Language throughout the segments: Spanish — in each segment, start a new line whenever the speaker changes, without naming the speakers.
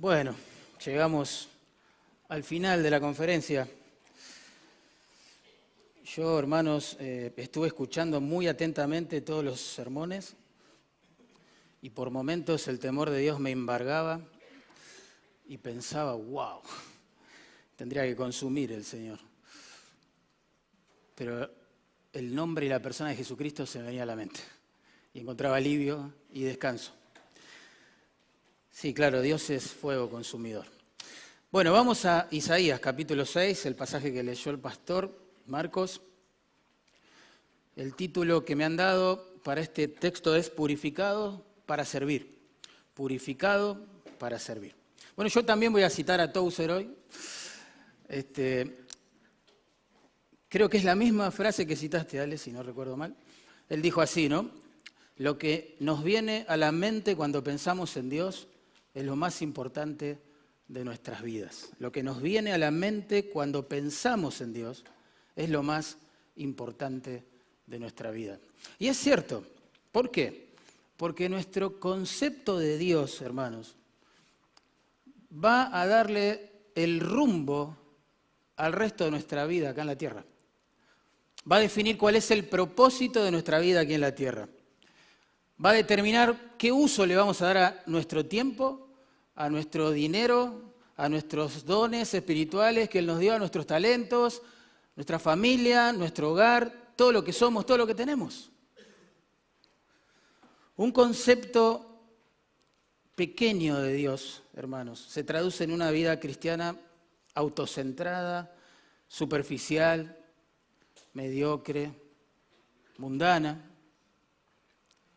Bueno, llegamos al final de la conferencia. Yo, hermanos, estuve escuchando muy atentamente todos los sermones y por momentos el temor de Dios me embargaba y pensaba, wow, tendría que consumir el Señor. Pero el nombre y la persona de Jesucristo se me venía a la mente y encontraba alivio y descanso. Sí, claro, Dios es fuego consumidor. Bueno, vamos a Isaías capítulo 6, el pasaje que leyó el pastor Marcos. El título que me han dado para este texto es Purificado para servir. Purificado para servir. Bueno, yo también voy a citar a Tozer hoy. Creo que es la misma frase que citaste, Ale, si no recuerdo mal. Él dijo así, ¿no? Lo que nos viene a la mente cuando pensamos en Dios es lo más importante de nuestras vidas. Lo que nos viene a la mente cuando pensamos en Dios es lo más importante de nuestra vida. Y es cierto. ¿Por qué? Porque nuestro concepto de Dios, hermanos, va a darle el rumbo al resto de nuestra vida acá en la tierra. Va a definir cuál es el propósito de nuestra vida aquí en la tierra. Va a determinar qué uso le vamos a dar a nuestro tiempo, a nuestro dinero, a nuestros dones espirituales que Él nos dio, a nuestros talentos, nuestra familia, nuestro hogar, todo lo que somos, todo lo que tenemos. Un concepto pequeño de Dios, hermanos, se traduce en una vida cristiana autocentrada, superficial, mediocre, mundana,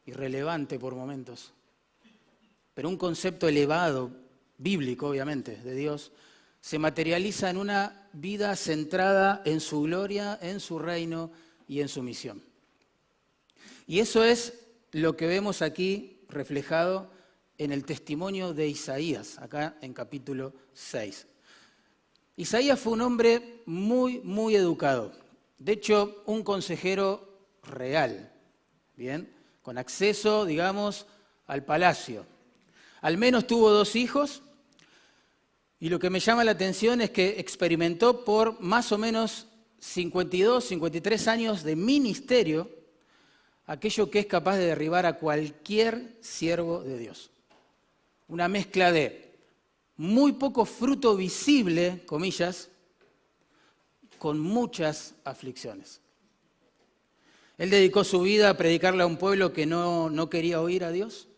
irrelevante por momentos. Pero un concepto elevado, bíblico obviamente, de Dios, se materializa en una vida centrada en su gloria, en su reino y en su misión. Y eso es lo que vemos aquí reflejado en el testimonio de Isaías, acá en capítulo 6. Isaías fue un hombre muy educado. De hecho, un consejero real, ¿bien? Con acceso, digamos, al palacio. Al menos tuvo 2 hijos y lo que me llama la atención es que experimentó por más o menos 52, 53 años de ministerio aquello que es capaz de derribar a cualquier siervo de Dios. Una mezcla de muy poco fruto visible, comillas, con muchas aflicciones. Él dedicó su vida a predicarle a un pueblo que no quería oír a Dios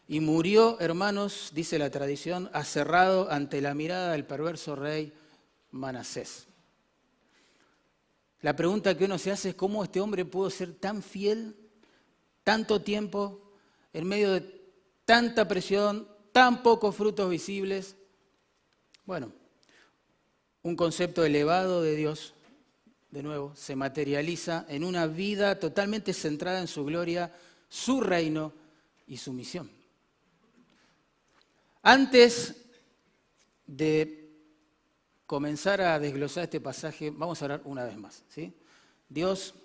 y murió, hermanos, dice la tradición, aserrado ante la mirada del perverso rey Manasés. La pregunta que uno se hace es cómo este hombre pudo ser tan fiel, tanto tiempo, en medio de tanta presión, tan pocos frutos visibles. Bueno, un concepto elevado de Dios, de nuevo, se materializa en una vida totalmente centrada en su gloria, su reino y su misión. Antes de comenzar a desglosar este pasaje, vamos a orar una vez más, ¿sí? Dios,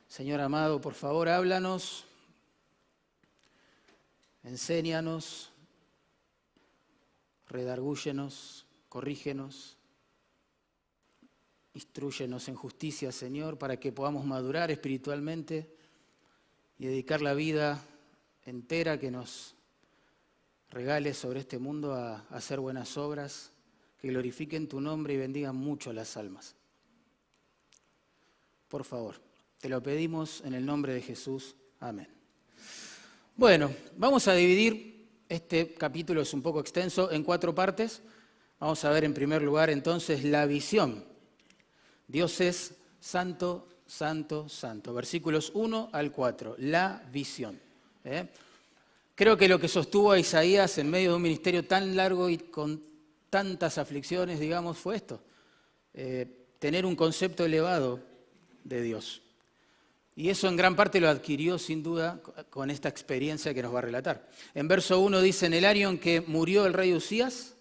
Señor amado, por favor, háblanos, enséñanos, redargúyenos, corrígenos, instrúyenos en justicia, Señor, para que podamos madurar espiritualmente y dedicar la vida entera que nos regales sobre este mundo a hacer buenas obras que glorifiquen tu nombre y bendigan mucho las almas. Por favor, te lo pedimos en el nombre de Jesús. Amén. Bueno, vamos a dividir este capítulo, es un poco extenso, en 4 partes. Vamos a ver en primer lugar entonces la visión. Dios es santo, santo, santo. Versículos 1 al 4, la visión. Creo que lo que sostuvo a Isaías en medio de un ministerio tan largo y con tantas aflicciones, digamos, fue esto. Tener un concepto elevado de Dios. Y eso en gran parte lo adquirió sin duda con esta experiencia que nos va a relatar. En verso 1 dice, en el año en que murió el rey Usías,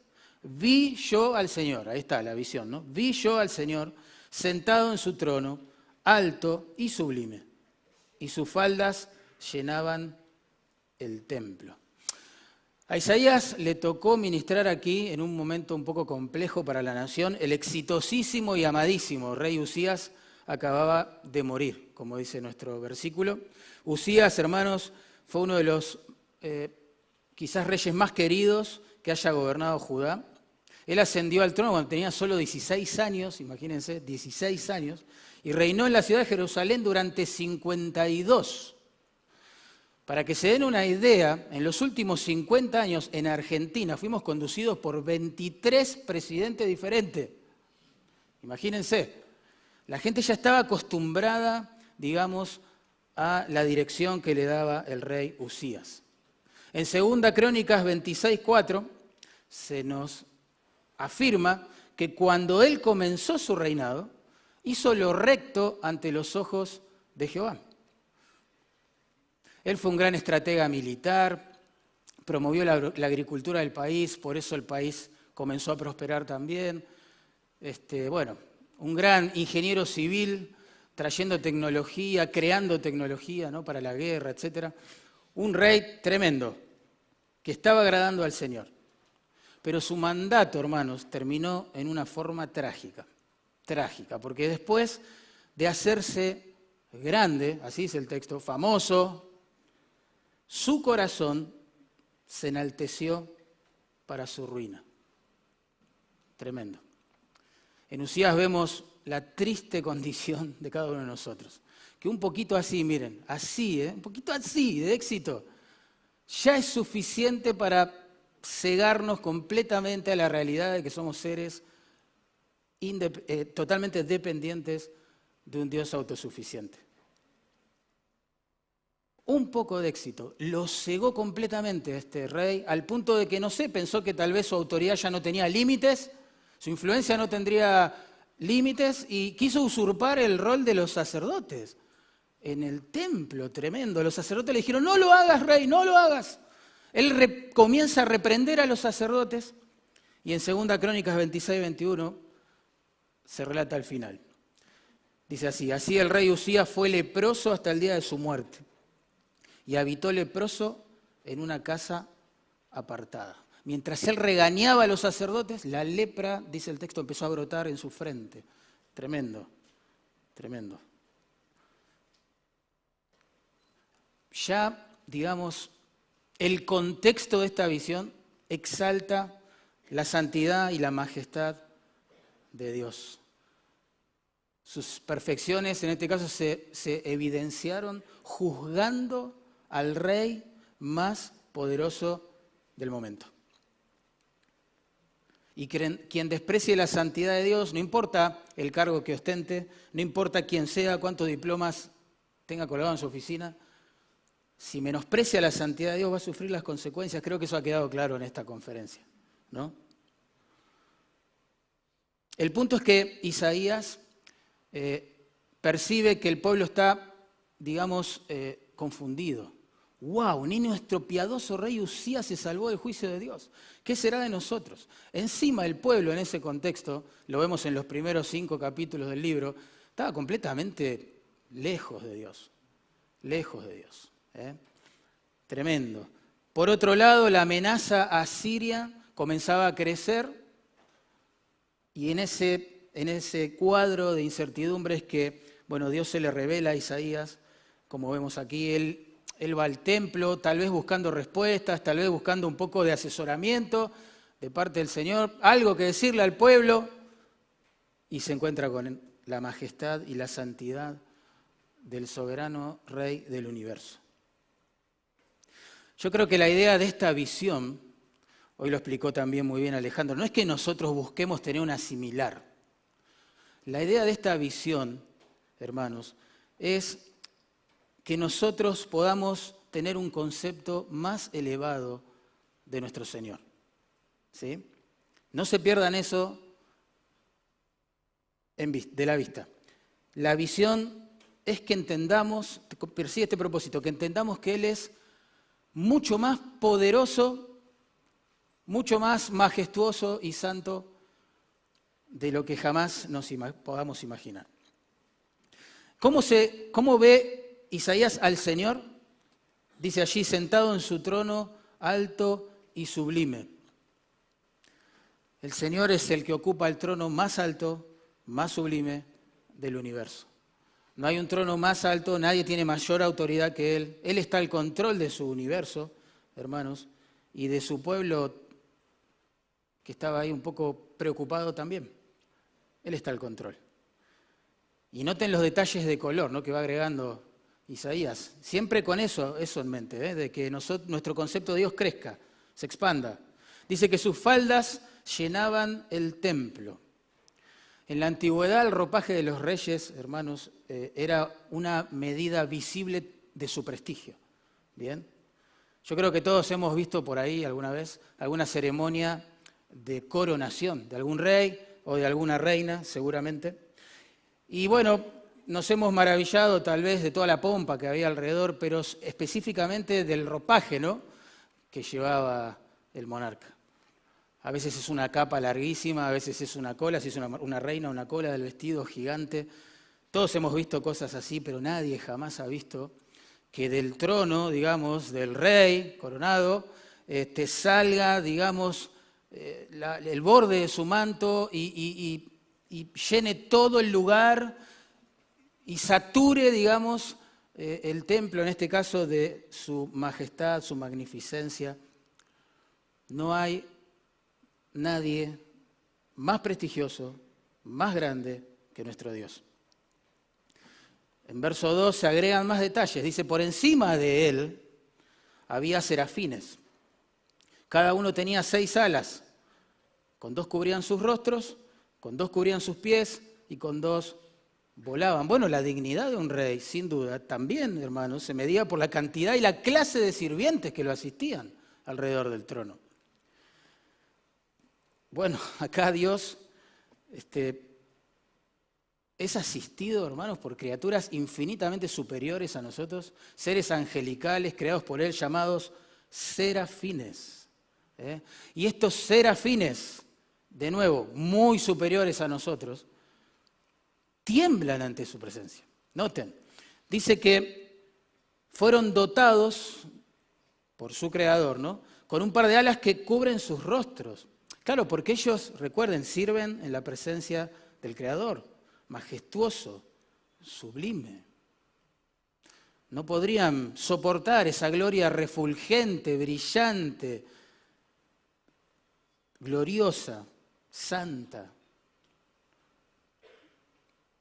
vi yo al Señor, ahí está la visión, ¿no? Vi yo al Señor sentado en su trono, alto y sublime, y sus faldas llenaban el templo. A Isaías le tocó ministrar aquí, en un momento un poco complejo para la nación, el exitosísimo y amadísimo rey Usías acababa de morir, como dice nuestro versículo. Usías, hermanos, fue uno de los quizás reyes más queridos que haya gobernado Judá. Él ascendió al trono cuando tenía solo 16 años, imagínense, 16 años, y reinó en la ciudad de Jerusalén durante 52. Para que se den una idea, en los últimos 50 años en Argentina fuimos conducidos por 23 presidentes diferentes. Imagínense, la gente ya estaba acostumbrada, digamos, a la dirección que le daba el rey Usías. En 2 Crónicas 26:4 se nos afirma que cuando él comenzó su reinado, hizo lo recto ante los ojos de Jehová. Él fue un gran estratega militar, promovió la agricultura del país, por eso el país comenzó a prosperar también. Un gran ingeniero civil, trayendo tecnología, creando tecnología, ¿no?, para la guerra, etc. Un rey tremendo, que estaba agradando al Señor. Pero su mandato, hermanos, terminó en una forma trágica, porque después de hacerse grande, así dice el texto, famoso, su corazón se enalteció para su ruina. Tremendo. En Usías vemos la triste condición de cada uno de nosotros. Que un poquito así, miren, así, un poquito así de éxito, ya es suficiente para cegarnos completamente a la realidad de que somos seres totalmente dependientes de un Dios autosuficiente. Un poco de éxito lo cegó completamente este rey, al punto de que, no sé, pensó que tal vez su autoridad ya no tenía límites, su influencia no tendría límites, y quiso usurpar el rol de los sacerdotes en el templo. Tremendo. Los sacerdotes le dijeron: no lo hagas, rey, no lo hagas. Él comienza a reprender a los sacerdotes, y en 2 Crónicas 26:21 se relata al final. Dice así: así el rey Usías fue leproso hasta el día de su muerte, y habitó leproso en una casa apartada. Mientras él regañaba a los sacerdotes, la lepra, dice el texto, empezó a brotar en su frente. Tremendo, tremendo. Ya, digamos, el contexto de esta visión exalta la santidad y la majestad de Dios. Sus perfecciones, en este caso, se evidenciaron juzgando al rey más poderoso del momento. Y quien desprecie la santidad de Dios, no importa el cargo que ostente, no importa quién sea, cuántos diplomas tenga colgado en su oficina, si menosprecia la santidad de Dios va a sufrir las consecuencias. Creo que eso ha quedado claro en esta conferencia, ¿no? El punto es que Isaías percibe que el pueblo está, digamos, confundido. ¡Wow! Ni nuestro piadoso rey Usías se salvó del juicio de Dios. ¿Qué será de nosotros? Encima el pueblo en ese contexto, lo vemos en los primeros 5 capítulos del libro, estaba completamente lejos de Dios. Lejos de Dios. Tremendo. Por otro lado, la amenaza a Siria comenzaba a crecer, y en ese cuadro de incertidumbres que, Dios se le revela a Isaías, como vemos aquí, él va al templo, tal vez buscando respuestas, tal vez buscando un poco de asesoramiento de parte del Señor, algo que decirle al pueblo, y se encuentra con la majestad y la santidad del soberano Rey del universo. Yo creo que la idea de esta visión, hoy lo explicó también muy bien Alejandro, no es que nosotros busquemos tener una similar. La idea de esta visión, hermanos, es que nosotros podamos tener un concepto más elevado de nuestro Señor. ¿Sí? No se pierdan eso de la vista. La visión es que entendamos, persigue este propósito, que entendamos que Él es mucho más poderoso, mucho más majestuoso y santo de lo que jamás nos podamos imaginar. ¿Cómo ve Isaías al Señor? Dice allí: sentado en su trono alto y sublime. El Señor es el que ocupa el trono más alto, más sublime del universo. No hay un trono más alto, nadie tiene mayor autoridad que Él. Él está al control de su universo, hermanos, y de su pueblo que estaba ahí un poco preocupado también. Él está al control. Y noten los detalles de color, ¿no?, que va agregando Isaías. Siempre con eso en mente, de que nuestro concepto de Dios crezca, se expanda. Dice que sus faldas llenaban el templo. En la antigüedad el ropaje de los reyes, hermanos, era una medida visible de su prestigio. ¿Bien? Yo creo que todos hemos visto por ahí alguna vez alguna ceremonia de coronación de algún rey o de alguna reina, seguramente. Y bueno, nos hemos maravillado tal vez de toda la pompa que había alrededor, pero específicamente del ropaje, ¿no?, que llevaba el monarca. A veces es una capa larguísima, a veces es una cola, si es una reina, una cola del vestido gigante. Todos hemos visto cosas así, pero nadie jamás ha visto que del trono, digamos, del rey coronado, salga, digamos, el borde de su manto y llene todo el lugar y sature, digamos, el templo, en este caso, de su majestad, su magnificencia. No hay nadie más prestigioso, más grande que nuestro Dios. En verso 2 se agregan más detalles. Dice, por encima de él había serafines. Cada uno tenía 6 alas. Con 2 cubrían sus rostros, con 2 cubrían sus pies y con 2 volaban. Bueno, la dignidad de un rey, sin duda, también, hermanos, se medía por la cantidad y la clase de sirvientes que lo asistían alrededor del trono. Bueno, acá Dios es asistido, hermanos, por criaturas infinitamente superiores a nosotros, seres angelicales creados por Él llamados serafines. Y estos serafines, de nuevo, muy superiores a nosotros, tiemblan ante su presencia. Noten, dice que fueron dotados por su Creador, ¿no?, con un par de alas que cubren sus rostros. Claro, porque ellos, recuerden, sirven en la presencia del Creador, majestuoso, sublime. No podrían soportar esa gloria refulgente, brillante, gloriosa, santa,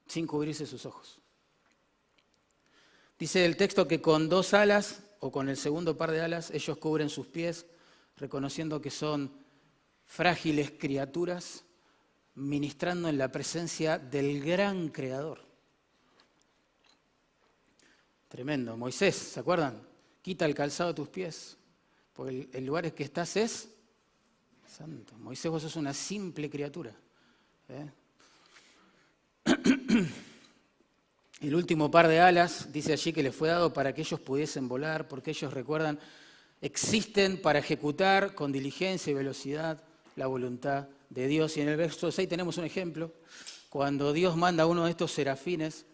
sin cubrirse sus ojos. Dice el texto que con 2 alas, o con el segundo par de alas, ellos cubren sus pies, reconociendo que son frágiles criaturas, ministrando en la presencia del gran Creador. Tremendo. Moisés, ¿se acuerdan? Quita el calzado de tus pies, porque el lugar en que estás es santo. Moisés, vos sos una simple criatura. El último par de alas, dice allí que les fue dado para que ellos pudiesen volar, porque ellos, recuerdan, existen para ejecutar con diligencia y velocidad la voluntad de Dios. Y en el verso 6 tenemos un ejemplo, cuando Dios manda a uno de estos serafines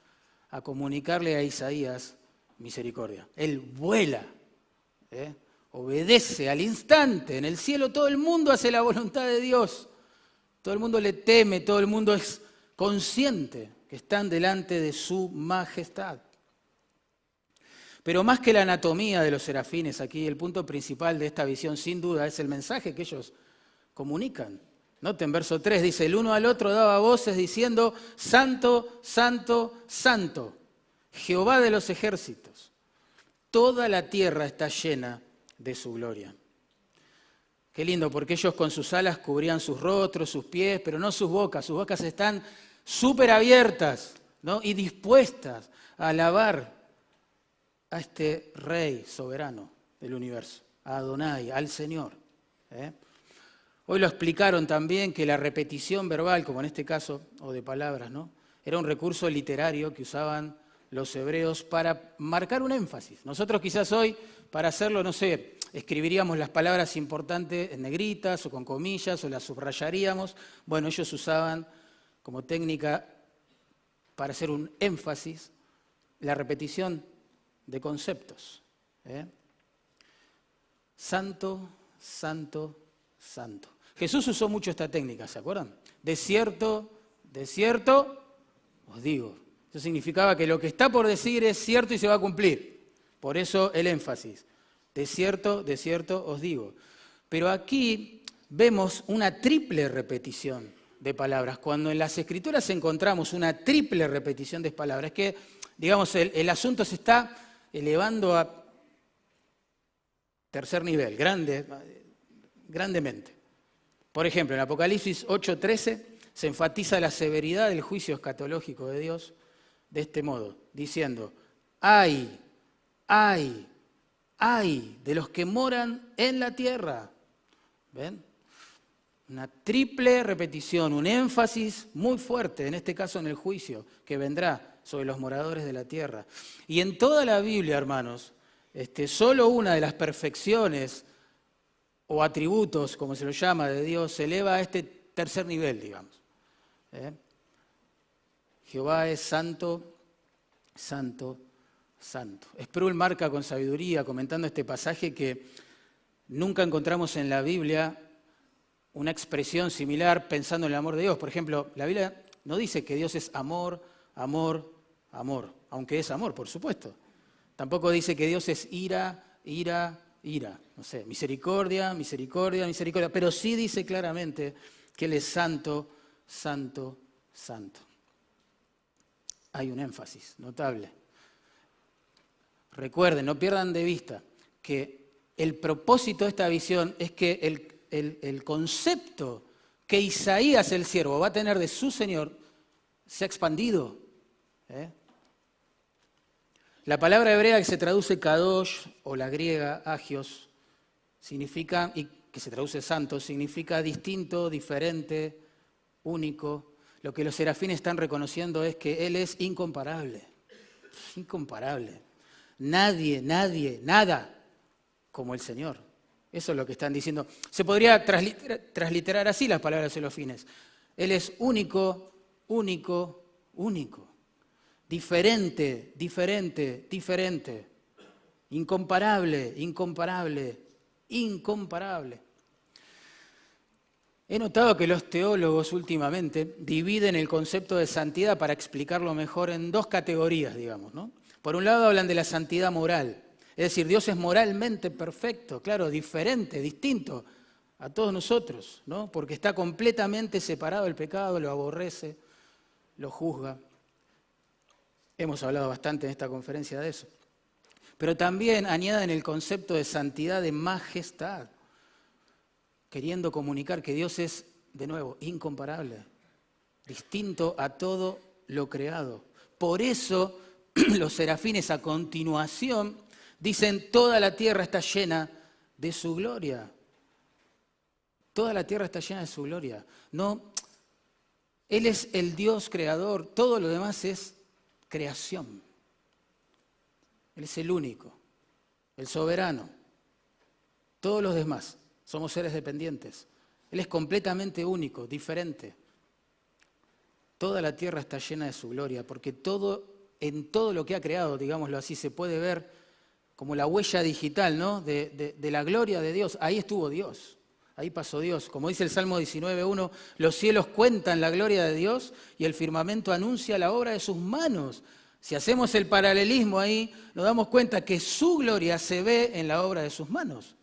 a comunicarle a Isaías misericordia. Él vuela, obedece al instante. En el cielo todo el mundo hace la voluntad de Dios, todo el mundo le teme, todo el mundo es consciente que están delante de su majestad. Pero más que la anatomía de los serafines, aquí el punto principal de esta visión sin duda es el mensaje que ellos comunican. Noten, verso 3 dice, el uno al otro daba voces diciendo, santo, santo, santo, Jehová de los ejércitos. Toda la tierra está llena de su gloria. Qué lindo, porque ellos con sus alas cubrían sus rostros, sus pies, pero no sus bocas están súper abiertas, ¿no?, y dispuestas a alabar a este Rey soberano del universo, a Adonai, al Señor. Hoy lo explicaron también que la repetición verbal, como en este caso, o de palabras, ¿no?, era un recurso literario que usaban los hebreos para marcar un énfasis. Nosotros quizás hoy, para hacerlo, no sé, escribiríamos las palabras importantes en negritas o con comillas o las subrayaríamos. Bueno, ellos usaban como técnica para hacer un énfasis la repetición de conceptos. Santo, santo, santo. Jesús usó mucho esta técnica, ¿se acuerdan? De cierto, os digo. Eso significaba que lo que está por decir es cierto y se va a cumplir. Por eso el énfasis. De cierto, os digo. Pero aquí vemos una triple repetición de palabras. Cuando en las Escrituras encontramos una triple repetición de palabras, es que, digamos, el asunto se está elevando a tercer nivel, grandemente. Por ejemplo, en Apocalipsis 8:13 se enfatiza la severidad del juicio escatológico de Dios de este modo, diciendo, ¡ay de los que moran en la tierra! ¿Ven? Una triple repetición, un énfasis muy fuerte, en este caso en el juicio que vendrá sobre los moradores de la tierra. Y en toda la Biblia, hermanos, solo una de las perfecciones o atributos, como se lo llama, de Dios, se eleva a este tercer nivel, digamos. Jehová es santo, santo, santo. Sproul marca con sabiduría, comentando este pasaje, que nunca encontramos en la Biblia una expresión similar pensando en el amor de Dios. Por ejemplo, la Biblia no dice que Dios es amor, amor, amor, aunque es amor, por supuesto. Tampoco dice que Dios es ira, ira, ira. No sé, misericordia, misericordia, misericordia. Pero sí dice claramente que Él es santo, santo, santo. Hay un énfasis notable. Recuerden, no pierdan de vista que el propósito de esta visión es que el concepto que Isaías el siervo va a tener de su Señor se ha expandido. La palabra hebrea que se traduce kadosh o la griega agios significa, y que se traduce santo, significa distinto, diferente, único. Lo que los serafines están reconociendo es que Él es incomparable. Incomparable. Nadie, nada como el Señor. Eso es lo que están diciendo. Se podría transliterar así las palabras de los fines. Él es único, único, único. Diferente, diferente, diferente. Incomparable, incomparable, incomparable. He notado que los teólogos últimamente dividen el concepto de santidad para explicarlo mejor en dos categorías, digamos, ¿no? Por un lado hablan de la santidad moral. Es decir, Dios es moralmente perfecto, claro, diferente, distinto a todos nosotros, ¿no? Porque está completamente separado del pecado, lo aborrece, lo juzga. Hemos hablado bastante en esta conferencia de eso. Pero también añaden el concepto de santidad de majestad, queriendo comunicar que Dios es, de nuevo, incomparable, distinto a todo lo creado. Por eso los serafines a continuación dicen, toda la tierra está llena de su gloria. Toda la tierra está llena de su gloria. No, Él es el Dios creador, todo lo demás es creación. Él es el único, el soberano. Todos los demás somos seres dependientes. Él es completamente único, diferente. Toda la tierra está llena de su gloria, porque en todo lo que ha creado, digámoslo así, se puede ver como la huella digital, ¿no? de la gloria de Dios. Ahí estuvo Dios, ahí pasó Dios. Como dice el Salmo 19:1, los cielos cuentan la gloria de Dios y el firmamento anuncia la obra de sus manos. Si hacemos el paralelismo ahí, nos damos cuenta que su gloria se ve en la obra de sus manos.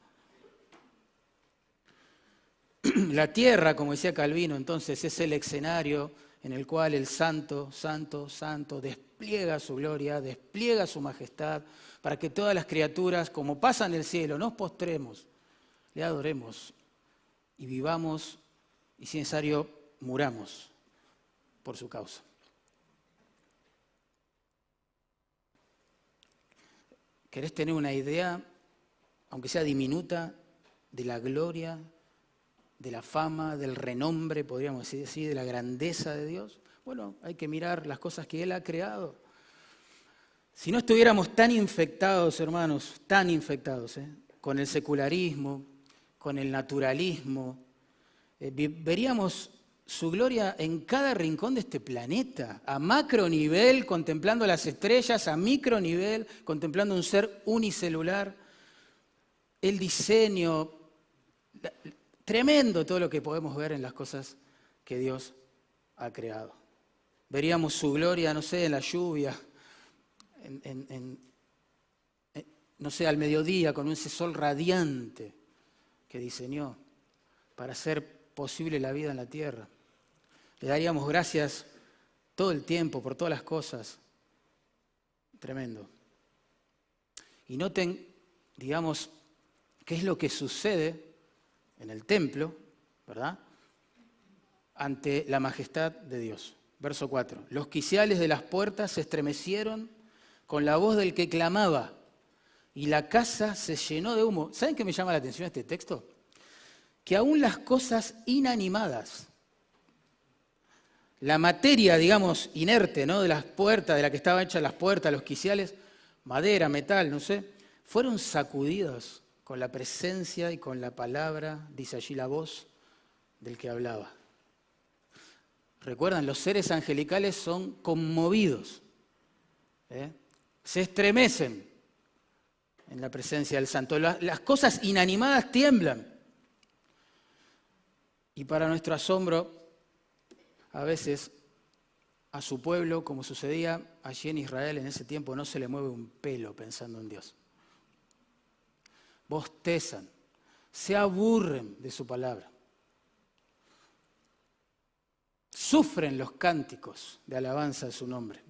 La tierra, como decía Calvino, entonces es el escenario en el cual el santo, santo, santo despliega su gloria, despliega su majestad, para que todas las criaturas, como pasa en el cielo, nos postremos, le adoremos y vivamos, y si necesario, muramos por su causa. ¿Querés tener una idea, aunque sea diminuta, de la gloria, de la fama, del renombre, podríamos decir así, de la grandeza de Dios? Bueno, hay que mirar las cosas que Él ha creado. Si no estuviéramos tan infectados, hermanos, tan infectados, con el secularismo, con el naturalismo, veríamos su gloria en cada rincón de este planeta, a macro nivel, contemplando las estrellas, a micro nivel, contemplando un ser unicelular, el diseño, Tremendo todo lo que podemos ver en las cosas que Dios ha creado. Veríamos su gloria, no sé, en la lluvia, no sé, al mediodía, con ese sol radiante que diseñó para hacer posible la vida en la tierra. Le daríamos gracias todo el tiempo por todas las cosas. Tremendo. Y noten, digamos, qué es lo que sucede en el templo, ¿verdad?, ante la majestad de Dios. Verso 4. Los quiciales de las puertas se estremecieron con la voz del que clamaba, y la casa se llenó de humo. ¿Saben qué me llama la atención este texto? Que aún las cosas inanimadas, la materia, digamos, inerte, ¿no?, de las puertas, de la que estaban hechas las puertas, los quiciales, madera, metal, no sé, fueron sacudidos con la presencia y con la palabra, dice allí la voz del que hablaba. Recuerdan, los seres angelicales son conmovidos, se estremecen en la presencia del Santo. Las cosas inanimadas tiemblan. Y para nuestro asombro, a veces a su pueblo, como sucedía allí en Israel en ese tiempo, no se le mueve un pelo pensando en Dios. Bostezan, se aburren de su palabra. Sufren los cánticos de alabanza de su nombre.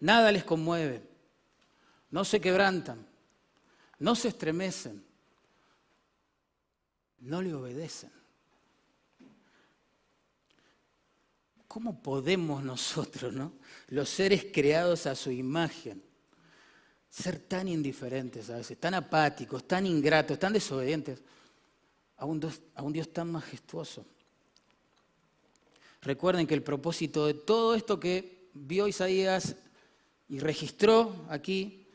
Nada les conmueve, no se quebrantan, no se estremecen, no le obedecen. ¿Cómo podemos nosotros, ¿no?, los seres creados a su imagen, ser tan indiferentes a veces, tan apáticos, tan ingratos, tan desobedientes a un Dios tan majestuoso? Recuerden que el propósito de todo esto que vio Isaías y registró aquí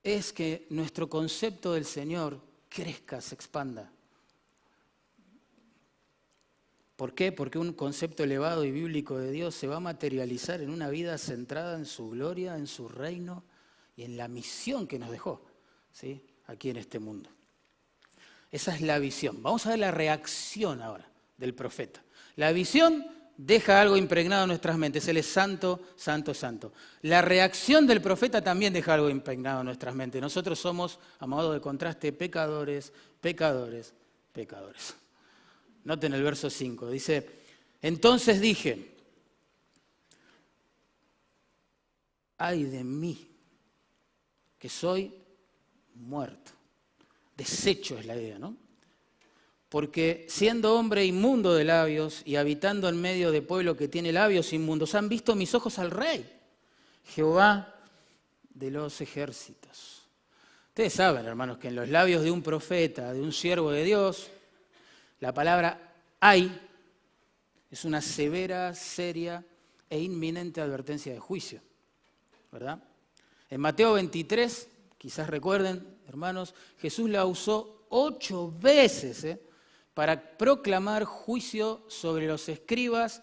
es que nuestro concepto del Señor crezca, se expanda. ¿Por qué? Porque un concepto elevado y bíblico de Dios se va a materializar en una vida centrada en su gloria, en su reino y en la misión que nos dejó, ¿sí?, aquí en este mundo. Esa es la visión. Vamos a ver la reacción ahora del profeta. La visión deja algo impregnado en nuestras mentes. Él es santo, santo, santo. La reacción del profeta también deja algo impregnado en nuestras mentes. Nosotros somos, a modo de contraste, pecadores, pecadores, pecadores. Noten el verso 5. Dice, entonces dije, ay de mí, que soy muerto. Deshecho es la idea, ¿no? Porque siendo hombre inmundo de labios y habitando en medio de pueblo que tiene labios inmundos, han visto mis ojos al Rey, Jehová de los ejércitos. Ustedes saben, hermanos, que en los labios de un profeta, de un siervo de Dios, la palabra ay es una severa, seria e inminente advertencia de juicio, ¿verdad? En Mateo 23, quizás recuerden, hermanos, Jesús la usó 8 veces, para proclamar juicio sobre los escribas,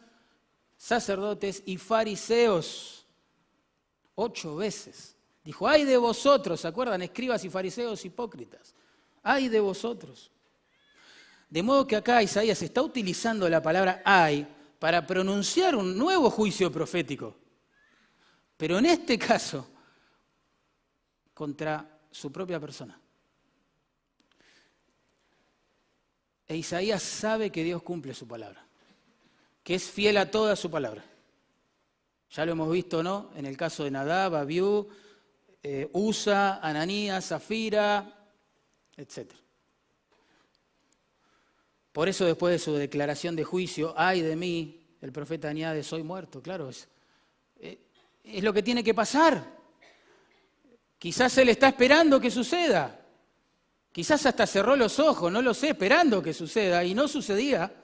sacerdotes y fariseos. 8 veces. Dijo, ay de vosotros, ¿se acuerdan? Escribas y fariseos hipócritas. Ay de vosotros. De modo que acá Isaías está utilizando la palabra ay para pronunciar un nuevo juicio profético. Pero en este caso, contra su propia persona. E Isaías sabe que Dios cumple su palabra, que es fiel a toda su palabra. Ya lo hemos visto, ¿no?, en el caso de Nadab, Abiú, Usa, Ananías, Zafira, etc. Por eso después de su declaración de juicio, ay de mí, el profeta añade, soy muerto. Claro, es lo que tiene que pasar. Quizás él está esperando que suceda. Quizás hasta cerró los ojos, no lo sé, esperando que suceda, y no sucedía.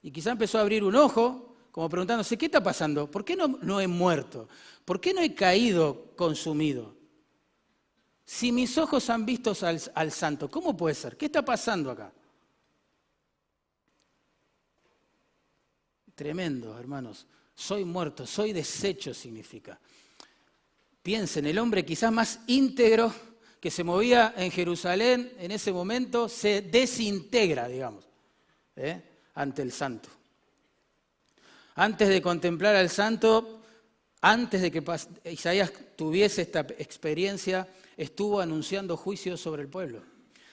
Y quizás empezó a abrir un ojo, como preguntándose, ¿qué está pasando? ¿Por qué no he muerto? ¿Por qué no he caído consumido? Si mis ojos han visto al Santo, ¿cómo puede ser? ¿Qué está pasando acá? Tremendo, hermanos. Soy muerto, soy deshecho significa. Piensen, el hombre quizás más íntegro que se movía en Jerusalén en ese momento se desintegra, digamos, ante el santo. Antes de contemplar al santo, antes de que Isaías tuviese esta experiencia, estuvo anunciando juicio sobre el pueblo.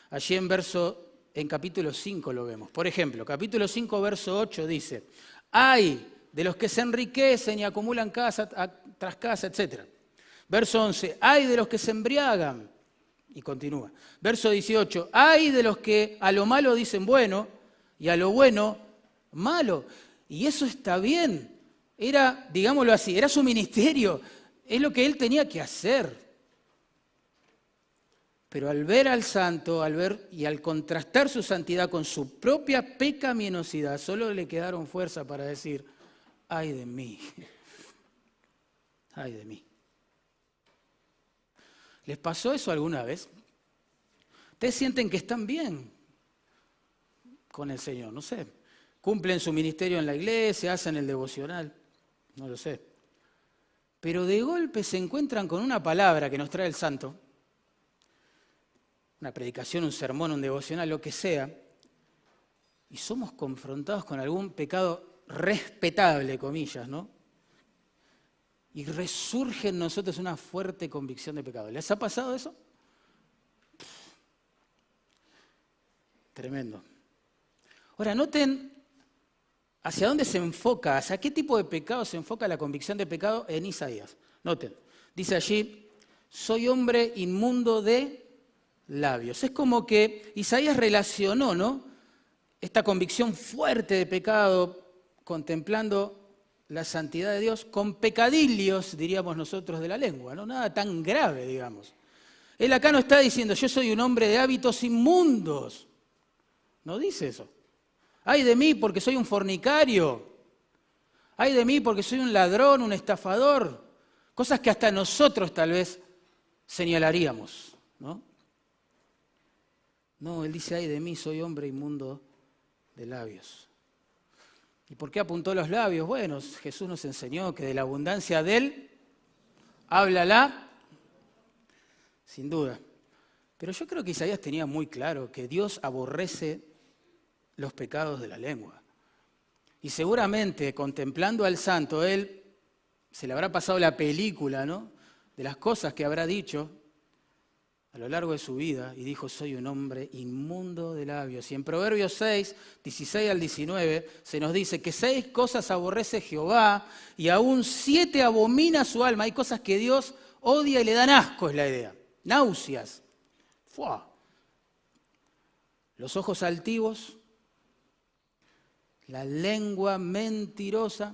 Allí en capítulo 5 lo vemos. Por ejemplo, capítulo 5, verso 8 dice: «Ay de los que se enriquecen y acumulan casa tras casa, etc.». Verso 11: «Ay de los que se embriagan». Y continúa. Verso 18: «Ay de los que a lo malo dicen bueno y a lo bueno malo». Y eso está bien. Era, digámoslo así, era su ministerio. Es lo que él tenía que hacer. Pero al ver al santo, al contrastar su santidad con su propia pecaminosidad, solo le quedaron fuerza para decir: «Ay de mí, ay de mí». ¿Les pasó eso alguna vez? ¿Ustedes sienten que están bien con el Señor? No sé. Cumplen su ministerio en la iglesia, hacen el devocional, no lo sé. Pero de golpe se encuentran con una palabra que nos trae el santo, una predicación, un sermón, un devocional, lo que sea, y somos confrontados con algún pecado respetable, comillas, ¿no? Y resurge en nosotros una fuerte convicción de pecado. ¿Les ha pasado eso? Tremendo. Ahora, noten hacia dónde se enfoca, hacia qué tipo de pecado se enfoca la convicción de pecado en Isaías. Noten, dice allí: «Soy hombre inmundo de labios». Es como que Isaías relacionó, ¿no?, esta convicción fuerte de pecado, contemplando la santidad de Dios, con pecadillos, diríamos nosotros, de la lengua, ¿no? Nada tan grave, digamos. Él acá no está diciendo: «Yo soy un hombre de hábitos inmundos». No dice eso. «Ay de mí porque soy un fornicario. Ay de mí porque soy un ladrón, un estafador». Cosas que hasta nosotros tal vez señalaríamos, ¿no? No, él dice: «Ay de mí, soy hombre inmundo de labios». ¿Y por qué apuntó los labios? Bueno, Jesús nos enseñó que de la abundancia de él háblala, sin duda. Pero yo creo que Isaías tenía muy claro que Dios aborrece los pecados de la lengua. Y seguramente, contemplando al santo, él se le habrá pasado la película, ¿no?, de las cosas que habrá dicho a lo largo de su vida, y dijo: «Soy un hombre inmundo de labios». Y en Proverbios 6, 16 al 19, se nos dice que 6 cosas aborrece Jehová y aún 7 abomina su alma. Hay cosas que Dios odia y le dan asco, es la idea. Náuseas. ¡Fua! Los ojos altivos, la lengua mentirosa,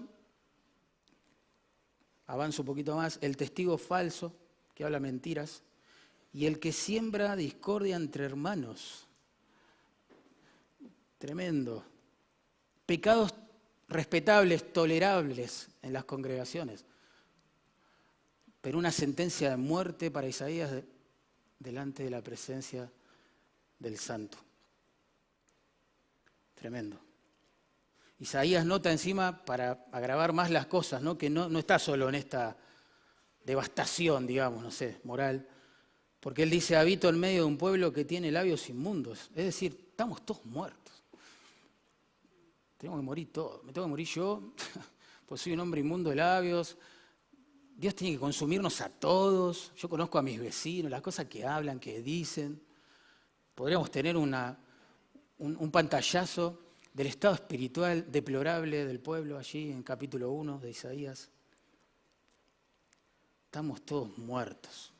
avanzo un poquito más, el testigo falso, que habla mentiras, y el que siembra discordia entre hermanos. Tremendo. Pecados respetables, tolerables en las congregaciones, pero una sentencia de muerte para Isaías delante de la presencia del santo. Tremendo. Isaías nota encima, para agravar más las cosas, ¿no?, que no está solo en esta devastación, digamos, no sé, moral, porque él dice: «Habito en medio de un pueblo que tiene labios inmundos». Es decir, estamos todos muertos. Tenemos que morir todos. Me tengo que morir yo, pues soy un hombre inmundo de labios. Dios tiene que consumirnos a todos. Yo conozco a mis vecinos, las cosas que hablan, que dicen. Podríamos tener un pantallazo del estado espiritual deplorable del pueblo allí en capítulo 1 de Isaías. Estamos todos muertos.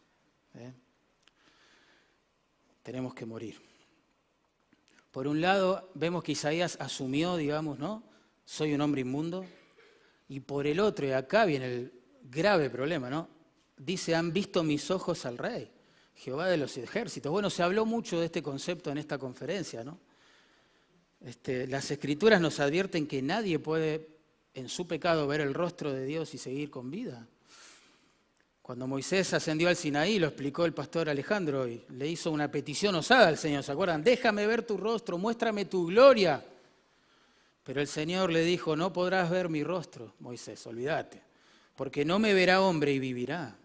Tenemos que morir. Por un lado, vemos que Isaías asumió, digamos, ¿no?, soy un hombre inmundo. Y por el otro, y acá viene el grave problema, ¿no?, dice: «Han visto mis ojos al Rey, Jehová de los ejércitos». Bueno, se habló mucho de este concepto en esta conferencia, ¿no? Las Escrituras nos advierten que nadie puede en su pecado ver el rostro de Dios y seguir con vida. Cuando Moisés ascendió al Sinaí, lo explicó el pastor Alejandro, y le hizo una petición osada al Señor, ¿se acuerdan? «Déjame ver tu rostro, muéstrame tu gloria». Pero el Señor le dijo: «No podrás ver mi rostro, Moisés, olvídate, porque no me verá hombre y vivirá».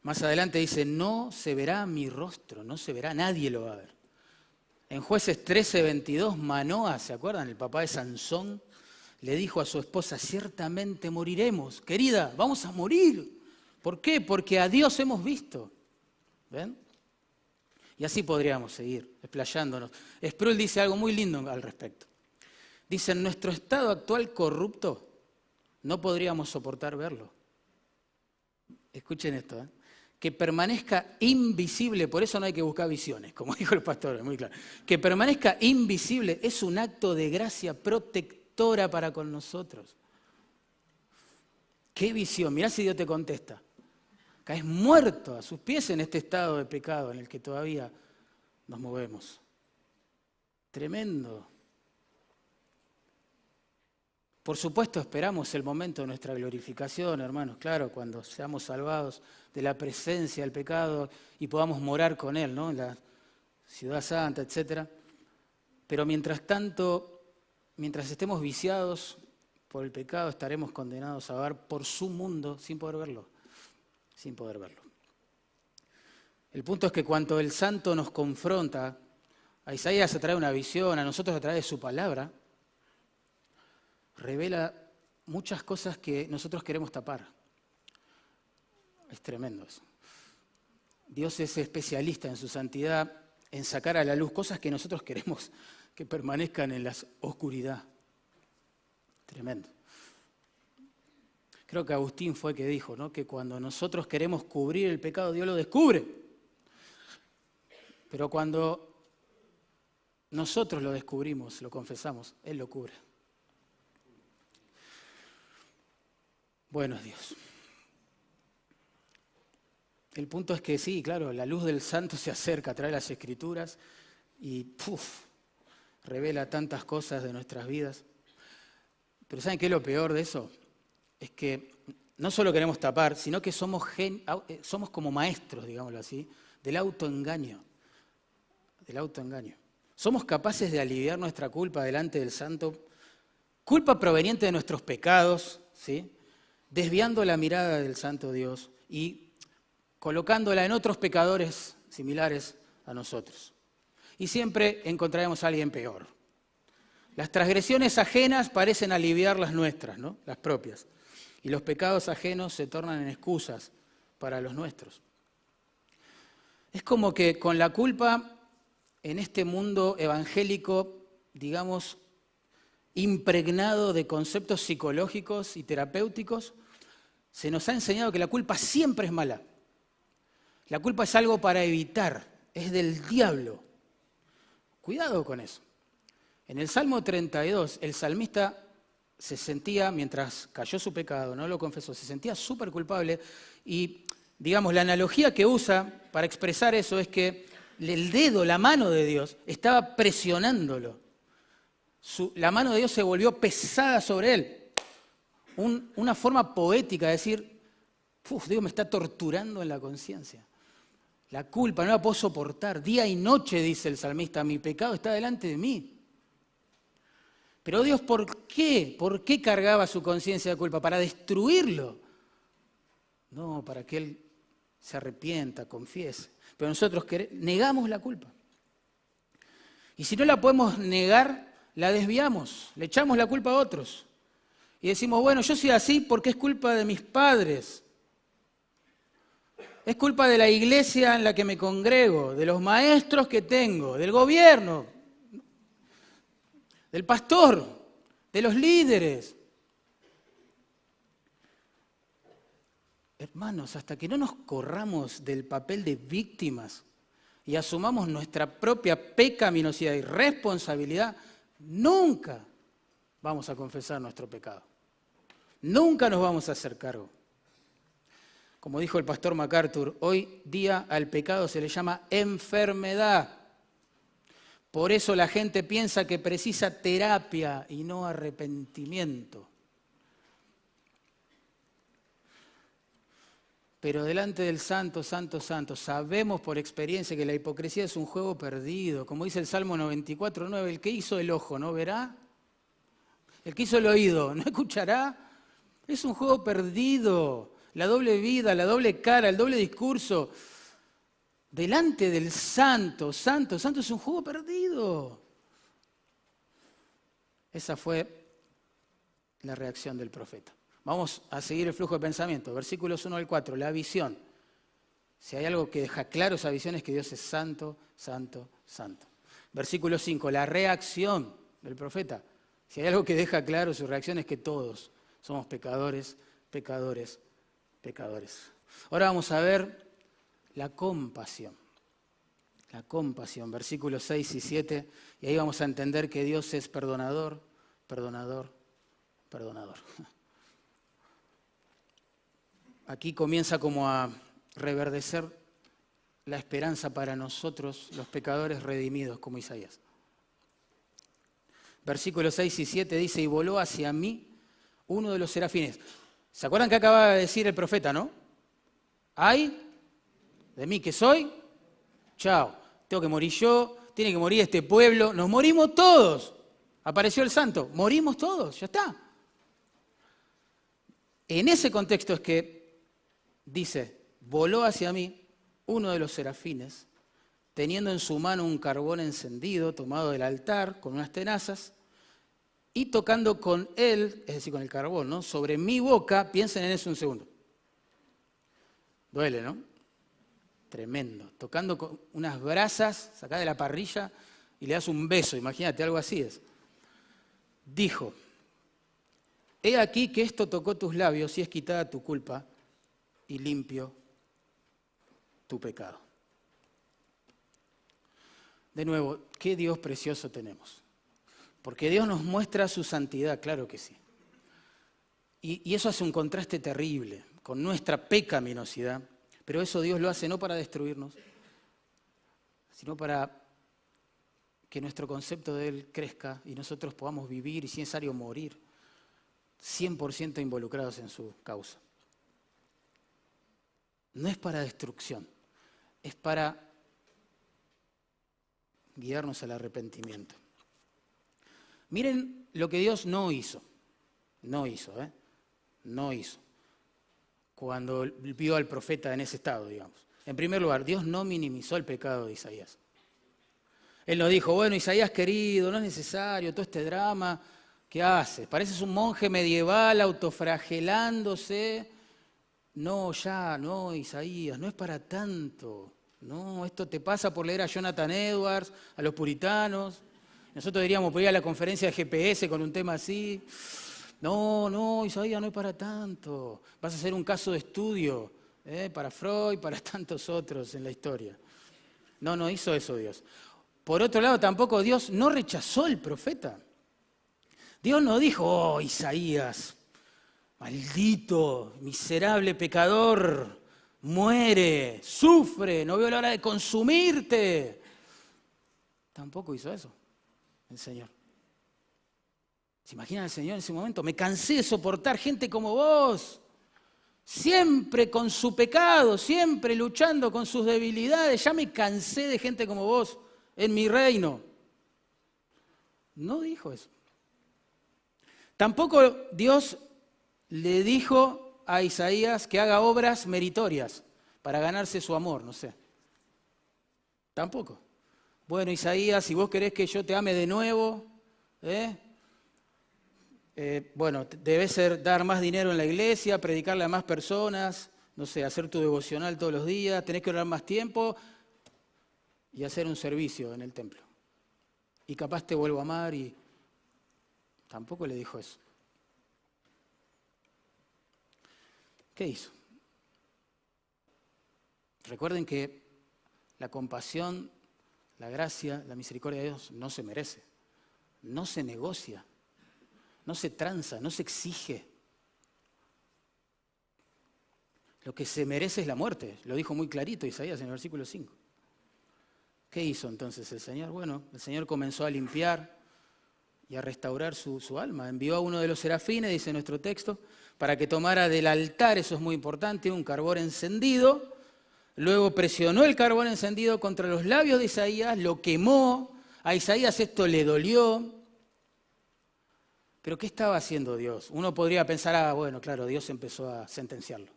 Más adelante dice, no se verá mi rostro, no se verá, nadie lo va a ver. En Jueces 13:22, Manoa, ¿se acuerdan? El papá de Sansón le dijo a su esposa, ciertamente moriremos, querida, vamos a morir. ¿Por qué? Porque a Dios hemos visto. ¿Ven? Y así podríamos seguir explayándonos. Sproul dice algo muy lindo al respecto. Dice, en nuestro estado actual corrupto, no podríamos soportar verlo. Escuchen esto, ¿eh? Que permanezca invisible, por eso no hay que buscar visiones, como dijo el pastor, es muy claro. Que permanezca invisible es un acto de gracia protectora para con nosotros. ¿Qué visión? Mirá si Dios te contesta. Caes muerto a sus pies en este estado de pecado en el que todavía nos movemos. Tremendo. Por supuesto esperamos el momento de nuestra glorificación, hermanos, claro, cuando seamos salvados de la presencia del pecado y podamos morar con Él, ¿no? En la ciudad santa, etc. Pero mientras tanto, mientras estemos viciados por el pecado, estaremos condenados a vagar por su mundo sin poder verlo, sin poder verlo. El punto es que cuando el santo nos confronta, a Isaías a través de una visión, a nosotros a través de su palabra, revela muchas cosas que nosotros queremos tapar. Es tremendo eso. Dios es especialista en su santidad, en sacar a la luz cosas que nosotros queremos que permanezcan en la oscuridad. Tremendo. Creo que Agustín fue que dijo, ¿no? Que cuando nosotros queremos cubrir el pecado, Dios lo descubre. Pero cuando nosotros lo descubrimos, lo confesamos, Él lo cubre. Bueno es Dios. El punto es que sí, claro, la luz del santo se acerca a través de las Escrituras y revela tantas cosas de nuestras vidas. Pero ¿saben qué es lo peor de eso? Es que no solo queremos tapar, sino que somos como maestros, digámoslo así, del autoengaño. Del autoengaño. Somos capaces de aliviar nuestra culpa delante del santo, culpa proveniente de nuestros pecados, ¿sí? Desviando la mirada del santo Dios y colocándola en otros pecadores similares a nosotros. Y siempre encontraremos a alguien peor. Las transgresiones ajenas parecen aliviar las nuestras, ¿no? Las propias. Y los pecados ajenos se tornan en excusas para los nuestros. Es como que con la culpa en este mundo evangélico, digamos, impregnado de conceptos psicológicos y terapéuticos, se nos ha enseñado que la culpa siempre es mala. La culpa es algo para evitar, es del diablo. Cuidado con eso. En el Salmo 32, el salmista se sentía, mientras cayó su pecado, no lo confesó, se sentía súper culpable y, digamos, la analogía que usa para expresar eso es que el dedo, la mano de Dios, estaba presionándolo. La mano de Dios se volvió pesada sobre él. Una forma poética de decir, Dios me está torturando en la conciencia. La culpa no la puedo soportar. Día y noche, dice el salmista, mi pecado está delante de mí. Pero Dios, ¿por qué? ¿Por qué cargaba su conciencia de culpa? ¿Para destruirlo? No, para que él se arrepienta, confiese. Pero nosotros negamos la culpa. Y si no la podemos negar, la desviamos, le echamos la culpa a otros. Y decimos, bueno, yo soy así porque es culpa de mis padres. Es culpa de la iglesia en la que me congrego, de los maestros que tengo, del gobierno, del pastor, de los líderes. Hermanos, hasta que no nos corramos del papel de víctimas y asumamos nuestra propia pecaminosidad y responsabilidad, nunca vamos a confesar nuestro pecado. Nunca nos vamos a hacer cargo. Como dijo el pastor MacArthur, hoy día al pecado se le llama enfermedad. Por eso la gente piensa que precisa terapia y no arrepentimiento. Pero delante del santo, santo, santo, sabemos por experiencia que la hipocresía es un juego perdido. Como dice el Salmo 94:9, el que hizo el ojo no verá, el que hizo el oído no escuchará. Es un juego perdido. la doble vida, la doble cara, el doble discurso, delante del santo. Santo es un juego perdido. Esa fue la reacción del profeta. Vamos a seguir el flujo de pensamiento. Versículos 1 al 4, la visión. Si hay algo que deja claro esa visión es que Dios es santo, santo, santo. Versículo 5, la reacción del profeta. Si hay algo que deja claro su reacción es que todos somos pecadores, pecadores, pecadores. Ahora vamos a ver la compasión. La compasión, versículos 6 y 7, y ahí vamos a entender que Dios es perdonador, perdonador, perdonador. Aquí comienza como a reverdecer la esperanza para nosotros, los pecadores redimidos, como Isaías. Versículos 6 y 7 dice, y voló hacia mí uno de los serafines. ¿Se acuerdan que acaba de decir el profeta, no? Ay de mí que soy, chao, tengo que morir yo, tiene que morir este pueblo, nos morimos todos. Apareció el santo, morimos todos, ya está. En ese contexto es que dice, voló hacia mí uno de los serafines, teniendo en su mano un carbón encendido, tomado del altar, con unas tenazas, y tocando con él, es decir, con el carbón, ¿no?, sobre mi boca. Piensen en eso un segundo. Duele, ¿no? Tremendo. Tocando con unas brasas, sacás de la parrilla y le das un beso, imagínate, algo así es. Dijo, he aquí que esto tocó tus labios y es quitada tu culpa y limpio tu pecado. De nuevo, qué Dios precioso tenemos. Porque Dios nos muestra su santidad, claro que sí. Y eso hace un contraste terrible con nuestra pecaminosidad. Pero eso Dios lo hace no para destruirnos, sino para que nuestro concepto de Él crezca y nosotros podamos vivir y si es necesario morir, 100% involucrados en su causa. No es para destrucción, es para guiarnos al arrepentimiento. Miren lo que Dios no hizo cuando vio al profeta en ese estado, digamos. En primer lugar, Dios no minimizó el pecado de Isaías. Él no dijo, bueno, Isaías querido, no es necesario todo este drama, ¿qué haces? Pareces un monje medieval autoflagelándose. No, Isaías, no es para tanto. No, esto te pasa por leer a Jonathan Edwards, a los puritanos. Nosotros diríamos, por ir a la conferencia de GPS con un tema así. No, Isaías, no es para tanto. Vas a hacer un caso de estudio para Freud, para tantos otros en la historia. No hizo eso Dios. Por otro lado, tampoco Dios no rechazó al profeta. Dios no dijo, oh, Isaías, maldito, miserable pecador, muere, sufre, no veo la hora de consumirte. Tampoco hizo eso el Señor. ¿Se imaginan al Señor en ese momento? Me cansé de soportar gente como vos, siempre con su pecado, siempre luchando con sus debilidades. Ya me cansé de gente como vos en mi reino. No dijo eso. Tampoco Dios le dijo a Isaías que haga obras meritorias para ganarse su amor, no sé. Tampoco. Bueno, Isaías, si vos querés que yo te ame de nuevo, bueno, debes dar más dinero en la iglesia, predicarle a más personas, no sé, hacer tu devocional todos los días, tenés que orar más tiempo y hacer un servicio en el templo. Y capaz te vuelvo a amar y tampoco le dijo eso. ¿Qué hizo? Recuerden que la compasión, la gracia, la misericordia de Dios no se merece, no se negocia, no se tranza, no se exige. Lo que se merece es la muerte, lo dijo muy clarito Isaías en el versículo 5. ¿Qué hizo entonces el Señor? Bueno, el Señor comenzó a limpiar y a restaurar su alma. Envió a uno de los serafines, dice nuestro texto, para que tomara del altar, eso es muy importante, un carbón encendido. Luego presionó el carbón encendido contra los labios de Isaías, lo quemó. A Isaías esto le dolió. Pero ¿qué estaba haciendo Dios? Uno podría pensar, bueno, claro, Dios empezó a sentenciarlo.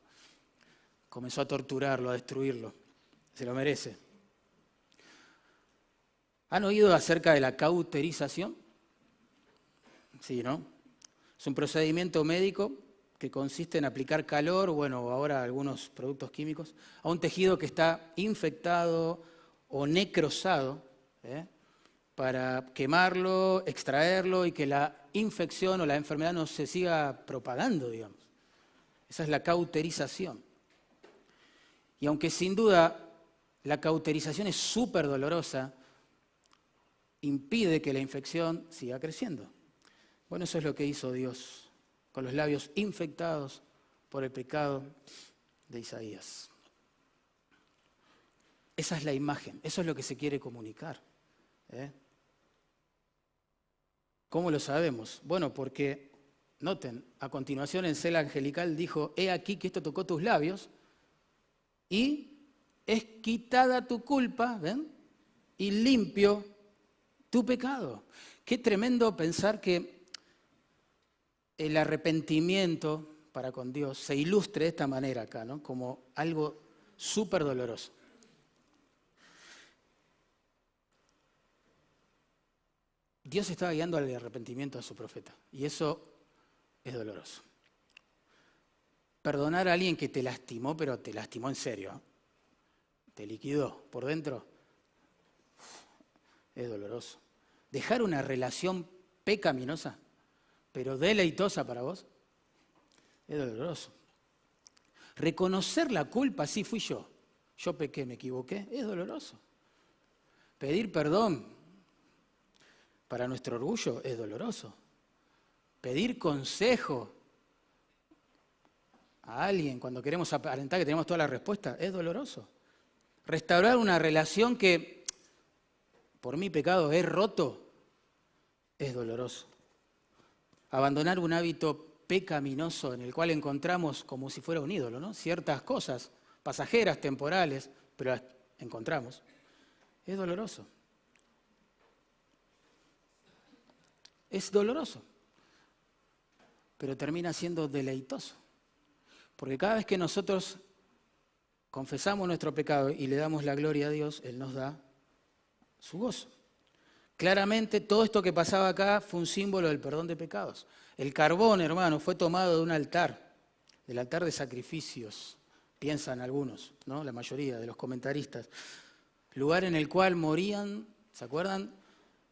comenzó a torturarlo, a destruirlo. Se lo merece. ¿Han oído acerca de la cauterización? Sí, ¿no? Es un procedimiento médico que consiste en aplicar calor, bueno, ahora algunos productos químicos, a un tejido que está infectado o necrosado, para quemarlo, extraerlo y que la infección o la enfermedad no se siga propagando, digamos. Esa es la cauterización. Y aunque sin duda la cauterización es súper dolorosa, impide que la infección siga creciendo. Bueno, eso es lo que hizo Dios con los labios infectados por el pecado de Isaías. Esa es la imagen, eso es lo que se quiere comunicar. ¿Cómo lo sabemos? Bueno, porque, noten, a continuación el cel angelical dijo, he aquí que esto tocó tus labios y es quitada tu culpa, ¿ven? Y limpio tu pecado. Qué tremendo pensar que el arrepentimiento para con Dios se ilustre de esta manera acá, ¿no? Como algo súper doloroso. Dios estaba guiando al arrepentimiento a su profeta y eso es doloroso. Perdonar a alguien que te lastimó, pero te lastimó en serio, ¿eh? Te liquidó por dentro, es doloroso. Dejar una relación pecaminosa, pero deleitosa para vos, es doloroso. Reconocer la culpa, sí fui yo pequé, me equivoqué, es doloroso. Pedir perdón para nuestro orgullo es doloroso. Pedir consejo a alguien cuando queremos aparentar que tenemos toda la respuesta es doloroso. Restaurar una relación que por mi pecado he roto es doloroso. Abandonar un hábito pecaminoso en el cual encontramos como si fuera un ídolo, ¿no? Ciertas cosas pasajeras, temporales, pero las encontramos. Es doloroso. Es doloroso, pero termina siendo deleitoso. Porque cada vez que nosotros confesamos nuestro pecado y le damos la gloria a Dios, Él nos da su gozo. Claramente todo esto que pasaba acá fue un símbolo del perdón de pecados. El carbón, hermano, fue tomado de un altar, del altar de sacrificios, piensan algunos, ¿no? La mayoría de los comentaristas. Lugar en el cual morían, ¿se acuerdan?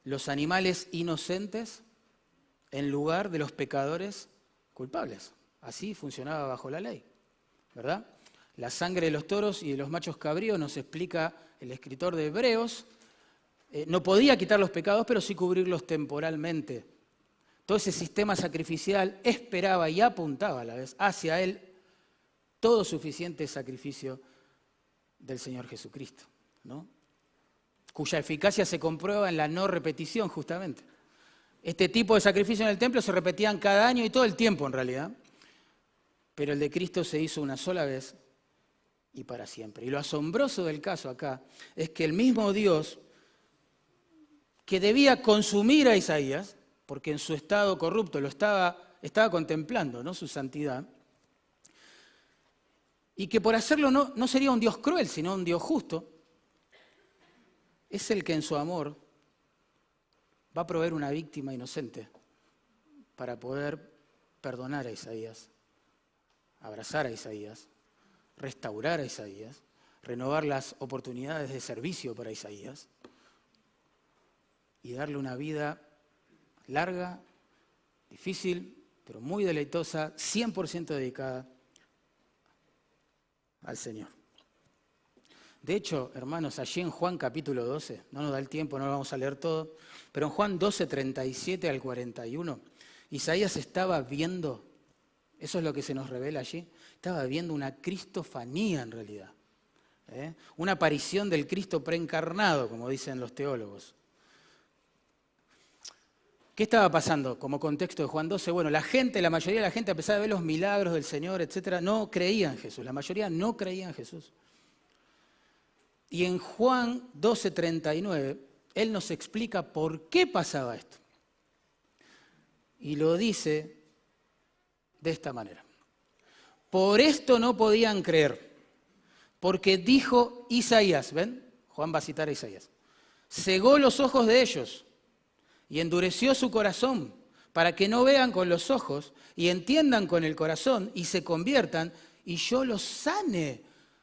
Los animales inocentes en lugar de los pecadores culpables. Así funcionaba bajo la ley, ¿verdad? La sangre de los toros y de los machos cabríos, nos explica el escritor de Hebreos, no podía quitar los pecados, pero sí cubrirlos temporalmente. Todo ese sistema sacrificial esperaba y apuntaba a la vez hacia el todo suficiente sacrificio del Señor Jesucristo, ¿no? Cuya eficacia se comprueba en la no repetición, justamente. Este tipo de sacrificios en el templo se repetían cada año y todo el tiempo, en realidad. Pero el de Cristo se hizo una sola vez y para siempre. Y lo asombroso del caso acá es que el mismo Dios que debía consumir a Isaías, porque en su estado corrupto lo estaba contemplando, ¿no? Su santidad, y que por hacerlo no sería un Dios cruel, sino un Dios justo, es el que en su amor va a proveer una víctima inocente para poder perdonar a Isaías, abrazar a Isaías, restaurar a Isaías, renovar las oportunidades de servicio para Isaías y darle una vida larga, difícil, pero muy deleitosa, 100% dedicada al Señor. De hecho, hermanos, allí en Juan capítulo 12, no nos da el tiempo, no lo vamos a leer todo, pero en Juan 12, 37 al 41, Isaías estaba viendo, eso es lo que se nos revela allí, estaba viendo una cristofanía en realidad, una aparición del Cristo preencarnado, como dicen los teólogos. ¿Qué estaba pasando como contexto de Juan 12? Bueno, la mayoría de la gente, a pesar de ver los milagros del Señor, etcétera, no creía en Jesús. La mayoría no creía en Jesús. Y en Juan 12, 39, Él nos explica por qué pasaba esto. Y lo dice de esta manera. Por esto no podían creer. Porque dijo Isaías, ¿ven? Juan va a citar a Isaías. Cegó los ojos de ellos y endureció su corazón para que no vean con los ojos y entiendan con el corazón y se conviertan y yo los sane.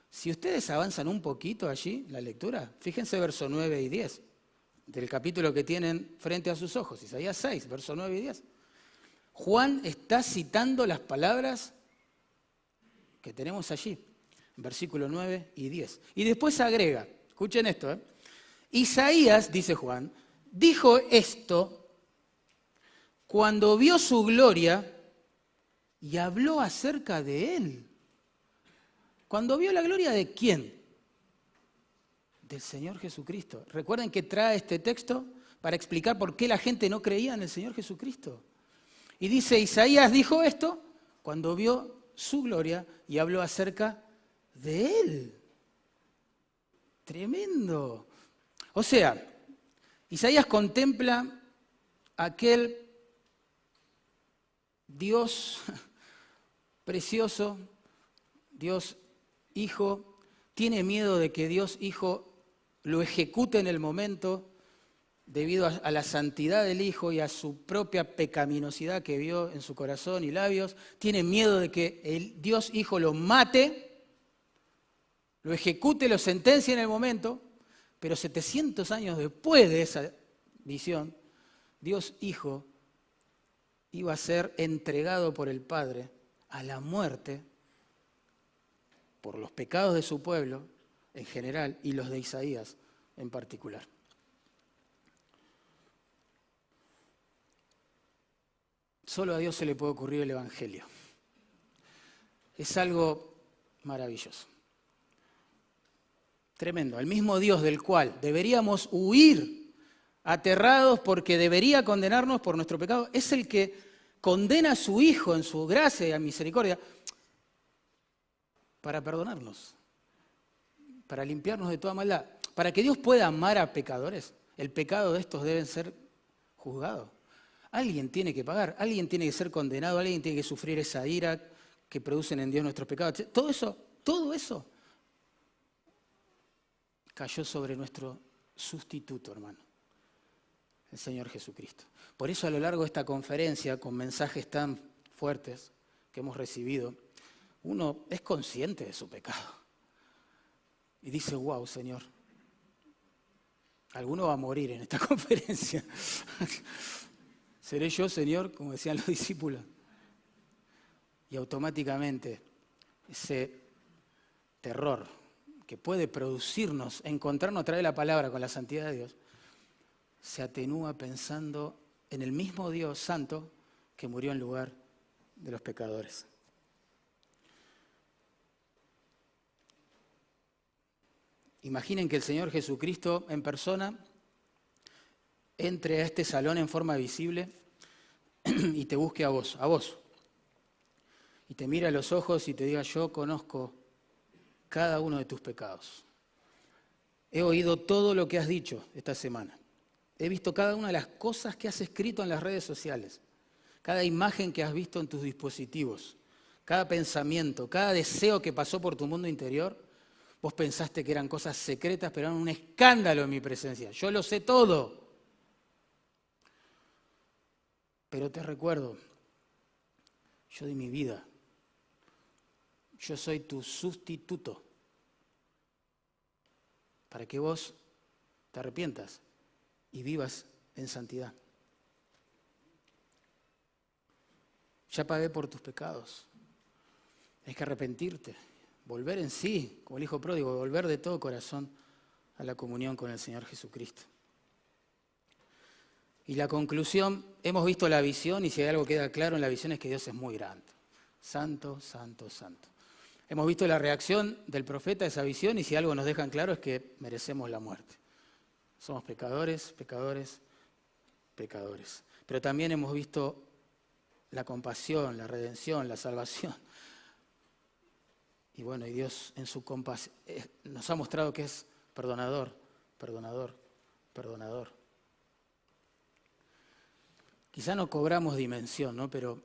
Si ustedes avanzan un poquito allí, la lectura, fíjense verso 9 y 10 del capítulo que tienen frente a sus ojos, Isaías 6, verso 9 y 10. Juan está citando las palabras que tenemos allí, versículos 9 y 10. Y después agrega, escuchen esto, Isaías, dice Juan, dijo esto cuando vio su gloria y habló acerca de él. Cuando vio la gloria de quién? Del Señor Jesucristo. Recuerden que trae este texto para explicar por qué la gente no creía en el Señor Jesucristo. Y dice, Isaías dijo esto cuando vio su gloria y habló acerca de él. Tremendo. O sea, Isaías contempla aquel Dios precioso, Dios Hijo, tiene miedo de que Dios Hijo lo ejecute en el momento debido a la santidad del Hijo y a su propia pecaminosidad que vio en su corazón y labios. Tiene miedo de que el Dios Hijo lo mate, lo ejecute, lo sentencie en el momento, pero 700 años después de esa visión, Dios Hijo iba a ser entregado por el Padre a la muerte por los pecados de su pueblo en general y los de Isaías en particular. Solo a Dios se le puede ocurrir el Evangelio. Es algo maravilloso. Tremendo. El mismo Dios del cual deberíamos huir aterrados porque debería condenarnos por nuestro pecado, es el que condena a su Hijo en su gracia y misericordia para perdonarnos, para limpiarnos de toda maldad, para que Dios pueda amar a pecadores. El pecado de estos deben ser juzgados. Alguien tiene que pagar, alguien tiene que ser condenado, alguien tiene que sufrir esa ira que producen en Dios nuestros pecados. Todo eso cayó sobre nuestro sustituto, hermano, el Señor Jesucristo. Por eso a lo largo de esta conferencia, con mensajes tan fuertes que hemos recibido, uno es consciente de su pecado y dice, wow, Señor, alguno va a morir en esta conferencia. ¿Seré yo, Señor? Como decían los discípulos. Y automáticamente ese terror que puede producirnos, encontrarnos a través de la palabra con la santidad de Dios, se atenúa pensando en el mismo Dios santo que murió en lugar de los pecadores. Imaginen que el Señor Jesucristo en persona entre a este salón en forma visible y te busque a vos. Y te mire a los ojos y te diga, yo conozco cada uno de tus pecados. He oído todo lo que has dicho esta semana. He visto cada una de las cosas que has escrito en las redes sociales, cada imagen que has visto en tus dispositivos, cada pensamiento, cada deseo que pasó por tu mundo interior. Vos pensaste que eran cosas secretas, pero eran un escándalo en mi presencia. Yo lo sé todo. Pero te recuerdo, yo di mi vida. Yo soy tu sustituto. Para que vos te arrepientas y vivas en santidad. Ya pagué por tus pecados. Hay que arrepentirte. Volver en sí, como el Hijo pródigo, volver de todo corazón a la comunión con el Señor Jesucristo. Y la conclusión, hemos visto la visión y si hay algo que queda claro en la visión es que Dios es muy grande. Santo, santo, santo. Hemos visto la reacción del profeta a esa visión y si algo nos dejan claro es que merecemos la muerte. Somos pecadores, pecadores, pecadores. Pero también hemos visto la compasión, la redención, la salvación. Y bueno, y Dios en su compasión nos ha mostrado que es perdonador, perdonador, perdonador. Quizá no cobramos dimensión, ¿no? Pero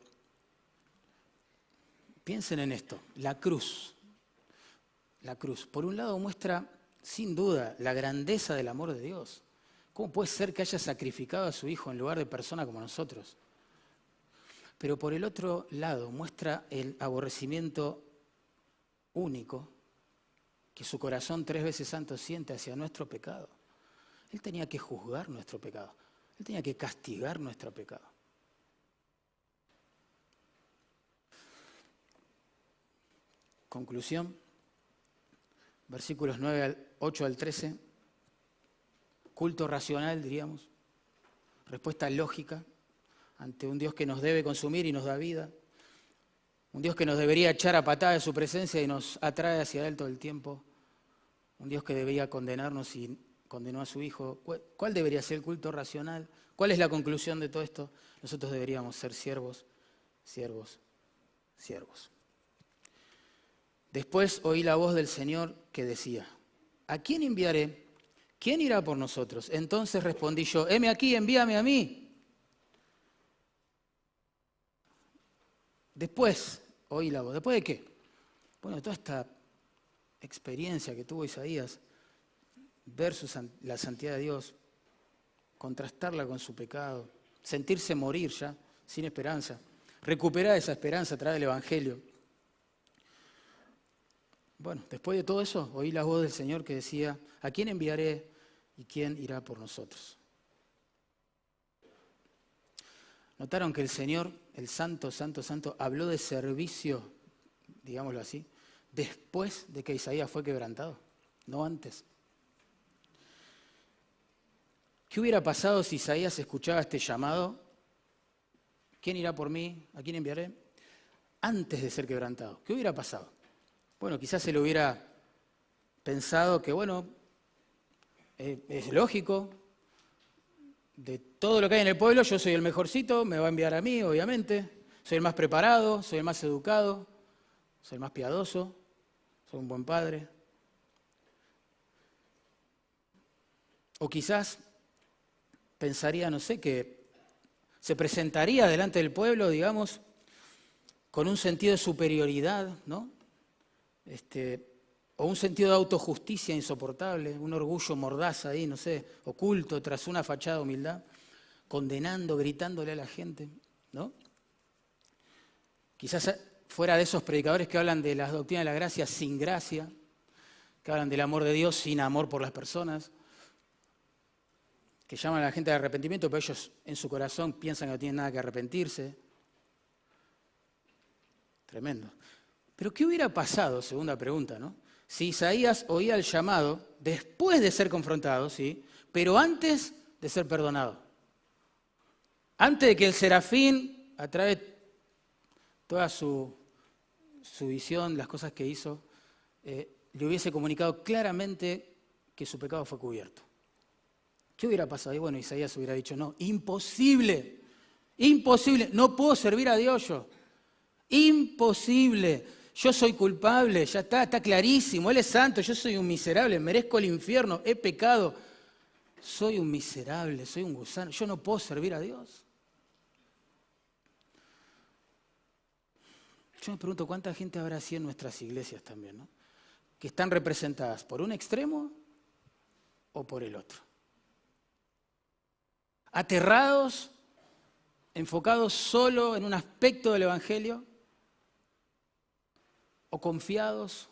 piensen en esto, la cruz. la cruz, por un lado muestra sin duda la grandeza del amor de Dios. ¿Cómo puede ser que haya sacrificado a su Hijo en lugar de persona como nosotros? Pero por el otro lado muestra el aborrecimiento único que su corazón 3 veces santo siente hacia nuestro pecado. Él tenía que juzgar nuestro pecado. Él tenía que castigar nuestro pecado. Conclusión, versículos 8 al 13. Culto racional, diríamos. Respuesta lógica ante un Dios que nos debe consumir y nos da vida. Un Dios que nos debería echar a patada de su presencia y nos atrae hacia Él todo el tiempo. Un Dios que debería condenarnos y condenó a su Hijo. ¿Cuál debería ser el culto racional? ¿Cuál es la conclusión de todo esto? Nosotros deberíamos ser siervos, siervos, siervos. Después oí la voz del Señor que decía, ¿a quién enviaré? ¿Quién irá por nosotros? Entonces respondí yo, heme aquí, envíame a mí. Después oí la voz. ¿Después de qué? Bueno, toda esta experiencia que tuvo Isaías, ver la santidad de Dios, contrastarla con su pecado, sentirse morir ya, sin esperanza, recuperar esa esperanza a través del Evangelio. Bueno, después de todo eso, oí la voz del Señor que decía, ¿a quién enviaré y quién irá por nosotros? ¿Notaron que el Señor, el Santo, Santo, Santo, habló de servicio, digámoslo así, después de que Isaías fue quebrantado, no antes? ¿Qué hubiera pasado si Isaías escuchaba este llamado? ¿Quién irá por mí? ¿A quién enviaré? Antes de ser quebrantado. ¿Qué hubiera pasado? Bueno, quizás se le hubiera pensado que, bueno, es lógico, de todo lo que hay en el pueblo, yo soy el mejorcito, me va a enviar a mí, obviamente, soy el más preparado, soy el más educado, soy el más piadoso, soy un buen padre. O quizás pensaría, no sé, que se presentaría delante del pueblo, digamos, con un sentido de superioridad, ¿no? O un sentido de autojusticia insoportable, un orgullo mordaz ahí, no sé, oculto tras una fachada de humildad, condenando, gritándole a la gente, ¿no? Quizás fuera de esos predicadores que hablan de las doctrinas de la gracia sin gracia, que hablan del amor de Dios sin amor por las personas, que llaman a la gente al arrepentimiento, pero ellos en su corazón piensan que no tienen nada que arrepentirse. Tremendo. Pero ¿qué hubiera pasado, segunda pregunta, ¿no? Si Isaías oía el llamado después de ser confrontado, ¿sí? Pero antes de ser perdonado. Antes de que el serafín, a través de toda su visión, las cosas que hizo, le hubiese comunicado claramente que su pecado fue cubierto. ¿Qué hubiera pasado? Y bueno, Isaías hubiera dicho, no, imposible, imposible, no puedo servir a Dios yo. Imposible. Yo soy culpable, ya está clarísimo, Él es santo, yo soy un miserable, merezco el infierno, he pecado. Soy un miserable, soy un gusano, yo no puedo servir a Dios. Yo me pregunto cuánta gente habrá así en nuestras iglesias también, ¿no? Que están representadas por un extremo o por el otro. Aterrados, enfocados solo en un aspecto del Evangelio, o confiados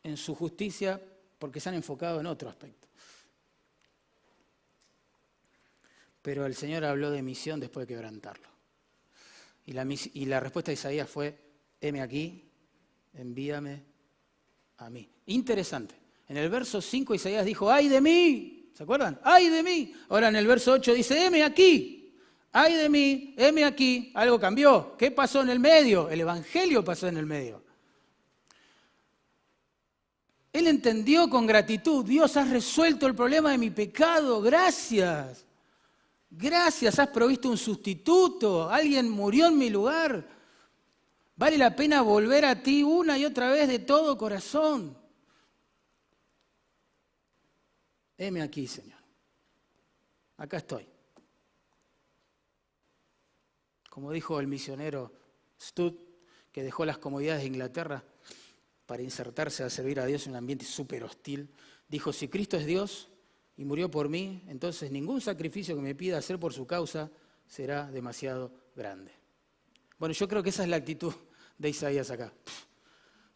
en su justicia porque se han enfocado en otro aspecto. Pero el Señor habló de misión después de quebrantarlo. Y la respuesta de Isaías fue, heme aquí, envíame a mí. Interesante. En el verso 5 Isaías dijo, ¡ay de mí! ¿Se acuerdan? ¡Ay de mí! Ahora en el verso 8 dice, heme aquí. ¡Ay de mí! Heme aquí. Algo cambió. ¿Qué pasó en el medio? El Evangelio pasó en el medio. Él entendió con gratitud, Dios, has resuelto el problema de mi pecado, gracias. Gracias, has provisto un sustituto, alguien murió en mi lugar. Vale la pena volver a ti una y otra vez de todo corazón. Heme aquí, Señor. Acá estoy. Como dijo el misionero Stott, que dejó las comodidades de Inglaterra para insertarse a servir a Dios en un ambiente súper hostil, dijo, si Cristo es Dios y murió por mí, entonces ningún sacrificio que me pida hacer por su causa será demasiado grande. Bueno, yo creo que esa es la actitud de Isaías acá.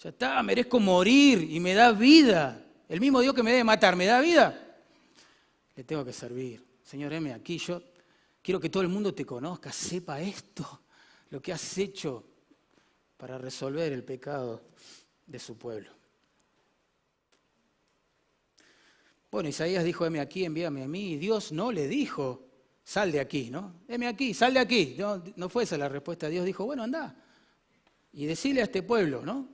Ya está, merezco morir y me da vida. El mismo Dios que me debe matar, ¿me da vida? Le tengo que servir. Señor, heme aquí, yo quiero que todo el mundo te conozca, sepa esto, lo que has hecho para resolver el pecado de su pueblo. Bueno, Isaías dijo, heme aquí, envíame a mí, y Dios no le dijo, sal de aquí, ¿no? Heme aquí, sal de aquí. No fue esa la respuesta. Dios dijo, bueno, anda y decile a este pueblo, ¿no?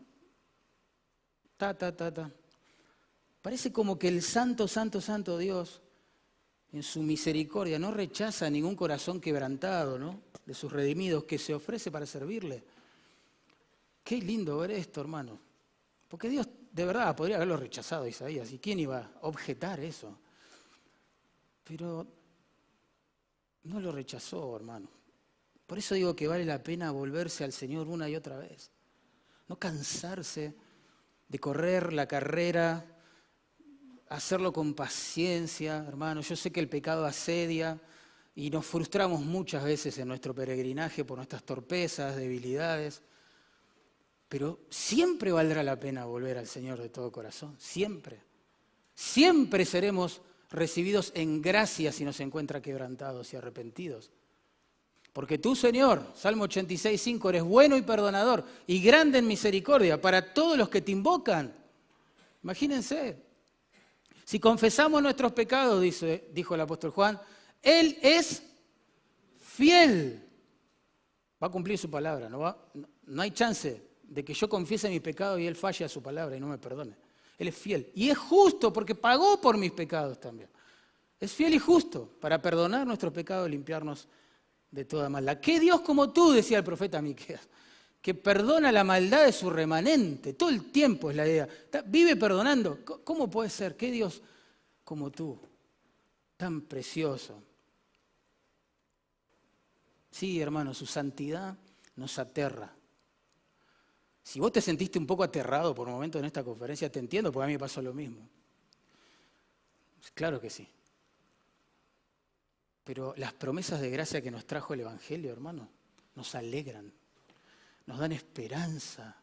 Parece como que el santo, santo, santo Dios, en su misericordia, no rechaza ningún corazón quebrantado, ¿no? De sus redimidos, que se ofrece para servirle. Qué lindo ver esto, hermano. Porque Dios, de verdad, podría haberlo rechazado a Isaías. ¿Y quién iba a objetar eso? Pero no lo rechazó, hermano. Por eso digo que vale la pena volverse al Señor una y otra vez. No cansarse de correr la carrera, hacerlo con paciencia, hermano. Yo sé que el pecado asedia y nos frustramos muchas veces en nuestro peregrinaje por nuestras torpezas, debilidades, pero siempre valdrá la pena volver al Señor de todo corazón, siempre. Siempre seremos recibidos en gracia si nos encuentra quebrantados y arrepentidos. Porque tú, Señor, Salmo 86:5, eres bueno y perdonador y grande en misericordia para todos los que te invocan. Imagínense. Si confesamos nuestros pecados, dijo el apóstol Juan, Él es fiel. Va a cumplir su palabra. No hay chance de que yo confiese mi pecado y Él falle a su palabra y no me perdone. Él es fiel. Y es justo porque pagó por mis pecados también. Es fiel y justo para perdonar nuestros pecados y limpiarnos de toda maldad. ¿Qué Dios como tú, decía el profeta Miqueas, que perdona la maldad de su remanente? Todo el tiempo es la idea. Vive perdonando. ¿Cómo puede ser? ¿Qué Dios como tú? Tan precioso. Sí, hermano, su santidad nos aterra. Si vos te sentiste un poco aterrado por un momento en esta conferencia, te entiendo, porque a mí me pasó lo mismo. Claro que sí. Pero las promesas de gracia que nos trajo el Evangelio, hermano, nos alegran, nos dan esperanza.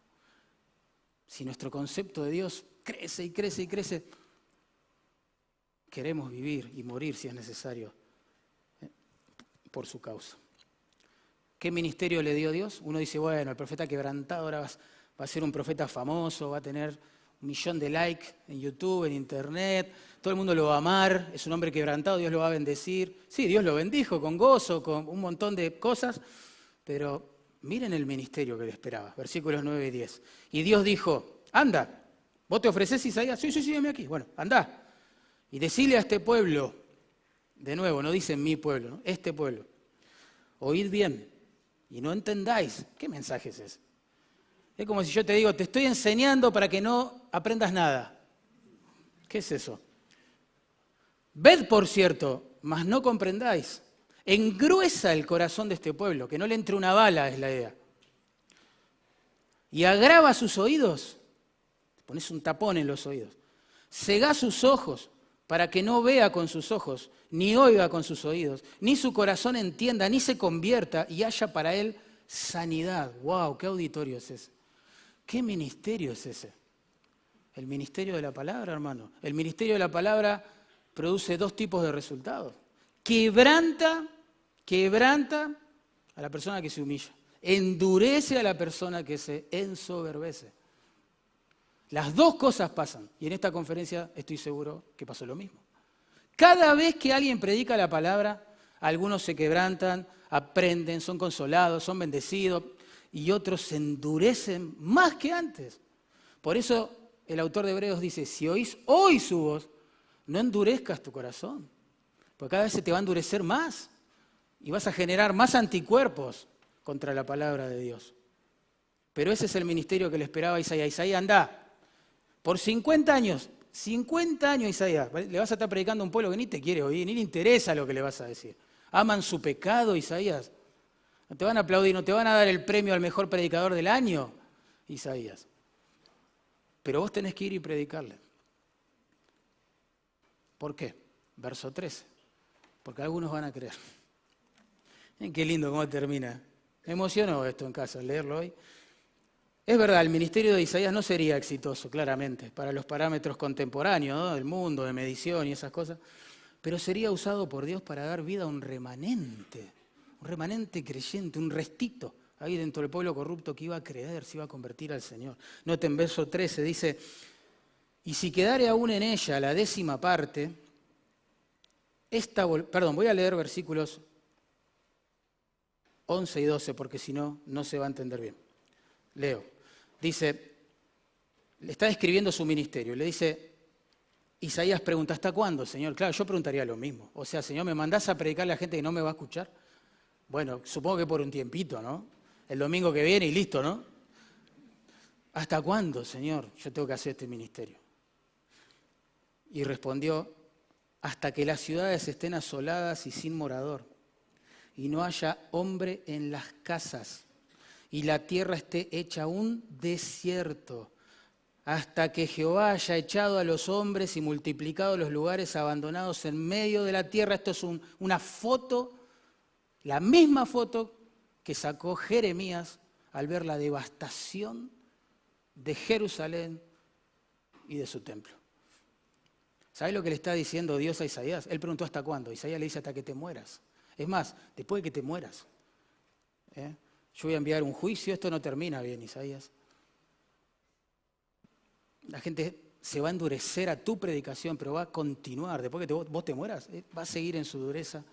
Si nuestro concepto de Dios crece y crece y crece, queremos vivir y morir si es necesario por su causa. ¿Qué ministerio le dio Dios? Uno dice, bueno, el profeta quebrantado ahora va a ser un profeta famoso, va a tener 1 millón de likes en YouTube, en Internet, todo el mundo lo va a amar, es un hombre quebrantado, Dios lo va a bendecir. Sí, Dios lo bendijo con gozo, con un montón de cosas, pero miren el ministerio que le esperaba, versículos 9 y 10. Y Dios dijo, anda, ¿vos te ofrecés, Isaías? Sí, dame aquí. Bueno, anda. Y decile a este pueblo, de nuevo, no dice mi pueblo, ¿no? Este pueblo, oíd bien y no entendáis. ¿Qué mensaje es ese? Es como si yo te digo, te estoy enseñando para que no aprendas nada. ¿Qué es eso? Ved, por cierto, mas no comprendáis. Engruesa el corazón de este pueblo, que no le entre una bala, es la idea. Y agrava sus oídos, pones un tapón en los oídos. Cegá sus ojos, para que no vea con sus ojos, ni oiga con sus oídos, ni su corazón entienda, ni se convierta y haya para él sanidad. ¡Wow! ¿Qué auditorio es ese? ¿Qué ministerio es ese? El ministerio de la palabra, hermano. El ministerio de la palabra produce dos tipos de resultados. Quebranta a la persona que se humilla. Endurece a la persona que se ensoberbece. Las dos cosas pasan. Y en esta conferencia estoy seguro que pasó lo mismo. Cada vez que alguien predica la palabra, algunos se quebrantan, aprenden, son consolados, son bendecidos, y otros se endurecen más que antes. Por eso el autor de Hebreos dice, si oís hoy su voz, no endurezcas tu corazón, porque cada vez se te va a endurecer más y vas a generar más anticuerpos contra la palabra de Dios. Pero ese es el ministerio que le esperaba a Isaías. Isaías, anda, por 50 años Isaías, le vas a estar predicando a un pueblo que ni te quiere oír, ni le interesa lo que le vas a decir. Aman su pecado, Isaías. No te van a aplaudir, no te van a dar el premio al mejor predicador del año, Isaías. pero vos tenés que ir y predicarle. ¿Por qué? Verso 13. Porque algunos van a creer. Qué lindo cómo termina. Me emocionó esto en casa, leerlo hoy. Es verdad, el ministerio de Isaías no sería exitoso, claramente, para los parámetros contemporáneos, ¿no?, del mundo, de medición y esas cosas, pero sería usado por Dios para dar vida a un remanente creyente, un restito ahí dentro del pueblo corrupto que iba a creer, se iba a convertir al Señor. Noten, verso 13 dice, y si quedare aún en ella la 10ª parte, voy a leer versículos 11 y 12, porque si no, no se va a entender bien. Leo. Dice, le está describiendo su ministerio. Le dice, Isaías pregunta, ¿hasta cuándo, Señor? Claro, yo preguntaría lo mismo. O sea, Señor, ¿me mandás a predicarle a gente que no me va a escuchar? Bueno, supongo que por un tiempito, ¿no? El domingo que viene y listo, ¿no? ¿Hasta cuándo, Señor, yo tengo que hacer este ministerio? Y respondió, hasta que las ciudades estén asoladas y sin morador, y no haya hombre en las casas, y la tierra esté hecha un desierto, hasta que Jehová haya echado a los hombres y multiplicado los lugares abandonados en medio de la tierra. Esto es una foto, la misma foto que sacó Jeremías al ver la devastación de Jerusalén y de su templo. ¿Sabes lo que le está diciendo Dios a Isaías? Él preguntó ¿hasta cuándo? Isaías le dice hasta que te mueras. Es más, después de que te mueras. Yo voy a enviar un juicio, esto no termina bien, Isaías. La gente se va a endurecer a tu predicación, pero va a continuar. Después que vos te mueras, va a seguir en su dureza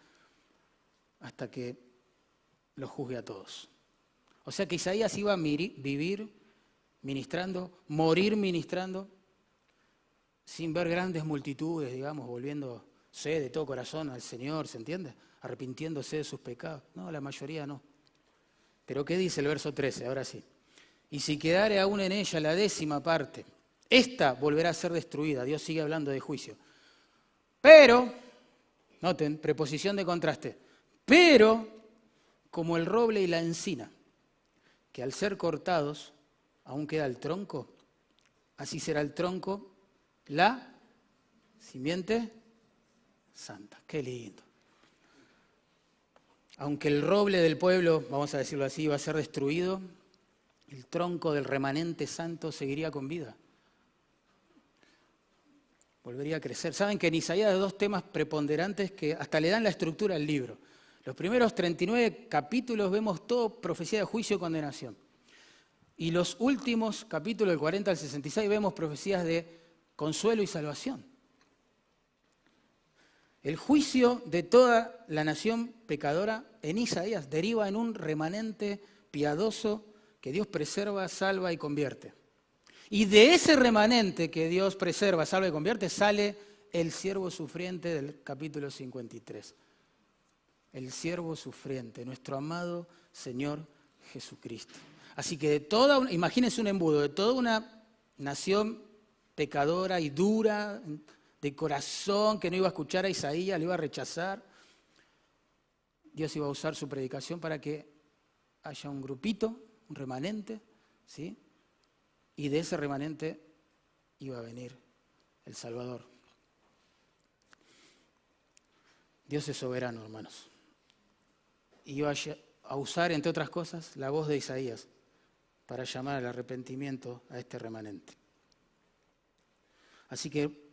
hasta que los juzgue a todos. O sea que Isaías iba a vivir ministrando, morir ministrando, sin ver grandes multitudes, digamos, volviéndose de todo corazón al Señor, ¿se entiende? Arrepintiéndose de sus pecados. No, la mayoría no. Pero ¿qué dice el verso 13? Ahora sí. Y si quedare aún en ella la 10ª parte, esta volverá a ser destruida. Dios sigue hablando de juicio. Pero, noten, preposición de contraste, pero como el roble y la encina, que al ser cortados aún queda el tronco, así será el tronco, la simiente santa. Qué lindo. Aunque el roble del pueblo, vamos a decirlo así, va a ser destruido, el tronco del remanente santo seguiría con vida. Volvería a crecer. Saben que en Isaías hay 2 temas preponderantes que hasta le dan la estructura al libro. Los primeros 39 capítulos vemos todo profecía de juicio y condenación. Y los últimos capítulos, del 40 al 66, vemos profecías de consuelo y salvación. El juicio de toda la nación pecadora en Isaías deriva en un remanente piadoso que Dios preserva, salva y convierte. Y de ese remanente que Dios preserva, salva y convierte, sale el siervo sufriente del capítulo 53. El siervo sufriente, nuestro amado Señor Jesucristo. Así que imagínense un embudo de toda una nación pecadora y dura, de corazón, que no iba a escuchar a Isaías, le iba a rechazar. Dios iba a usar su predicación para que haya un grupito, un remanente, ¿sí? Y de ese remanente iba a venir el Salvador. Dios es soberano, hermanos. Y iba a usar, entre otras cosas, la voz de Isaías para llamar al arrepentimiento a este remanente. Así que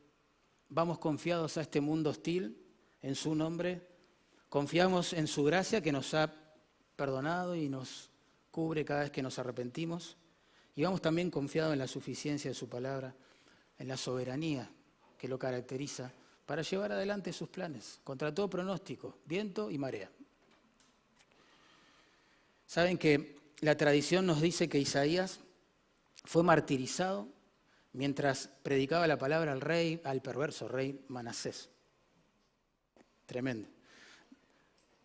vamos confiados a este mundo hostil, en su nombre, confiamos en su gracia que nos ha perdonado y nos cubre cada vez que nos arrepentimos, y vamos también confiados en la suficiencia de su palabra, en la soberanía que lo caracteriza para llevar adelante sus planes, contra todo pronóstico, viento y marea. Saben que la tradición nos dice que Isaías fue martirizado mientras predicaba la palabra al perverso rey Manasés. Tremendo.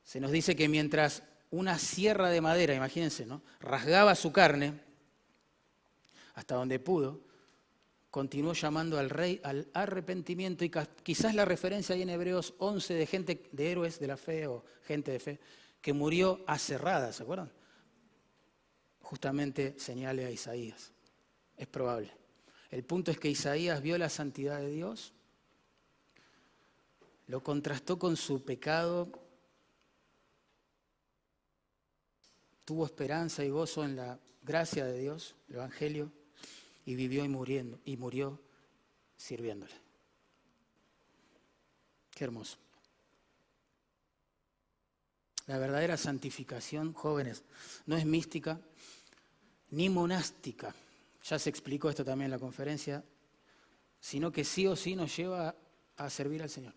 Se nos dice que mientras una sierra de madera, imagínense, ¿no?, rasgaba su carne hasta donde pudo, continuó llamando al rey al arrepentimiento, y quizás la referencia ahí en Hebreos 11 de gente, de héroes de la fe o gente de fe, que murió aserrada, ¿se acuerdan? Justamente señale a Isaías. Es probable. El punto es que Isaías vio la santidad de Dios, lo contrastó con su pecado, tuvo esperanza y gozo en la gracia de Dios, el Evangelio, y vivió y murió sirviéndole. Qué hermoso. La verdadera santificación, jóvenes, no es mística ni monástica. Ya se explicó esto también en la conferencia, sino que sí o sí nos lleva a servir al Señor.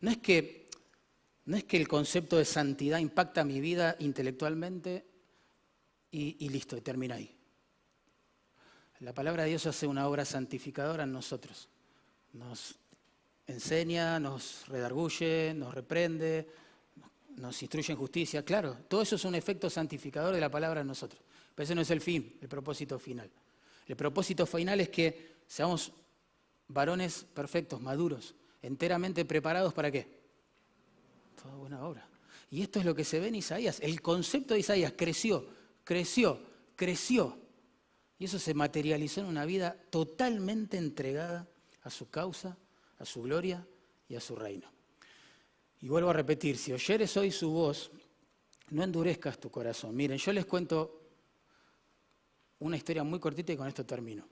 No es que el concepto de santidad impacta mi vida intelectualmente y listo, y termina ahí. La palabra de Dios hace una obra santificadora en nosotros. Nos enseña, nos redarguye, nos reprende, nos instruye en justicia. Claro, todo eso es un efecto santificador de la palabra en nosotros. Pero ese no es el fin, el propósito final. El propósito final es que seamos varones perfectos, maduros, enteramente preparados ¿para qué? Toda buena obra. Y esto es lo que se ve en Isaías. El concepto de Isaías creció. Y eso se materializó en una vida totalmente entregada a su causa, a su gloria y a su reino. Y vuelvo a repetir, si oyeres hoy su voz, no endurezcas tu corazón. Miren, yo les cuento una historia muy cortita y con esto termino.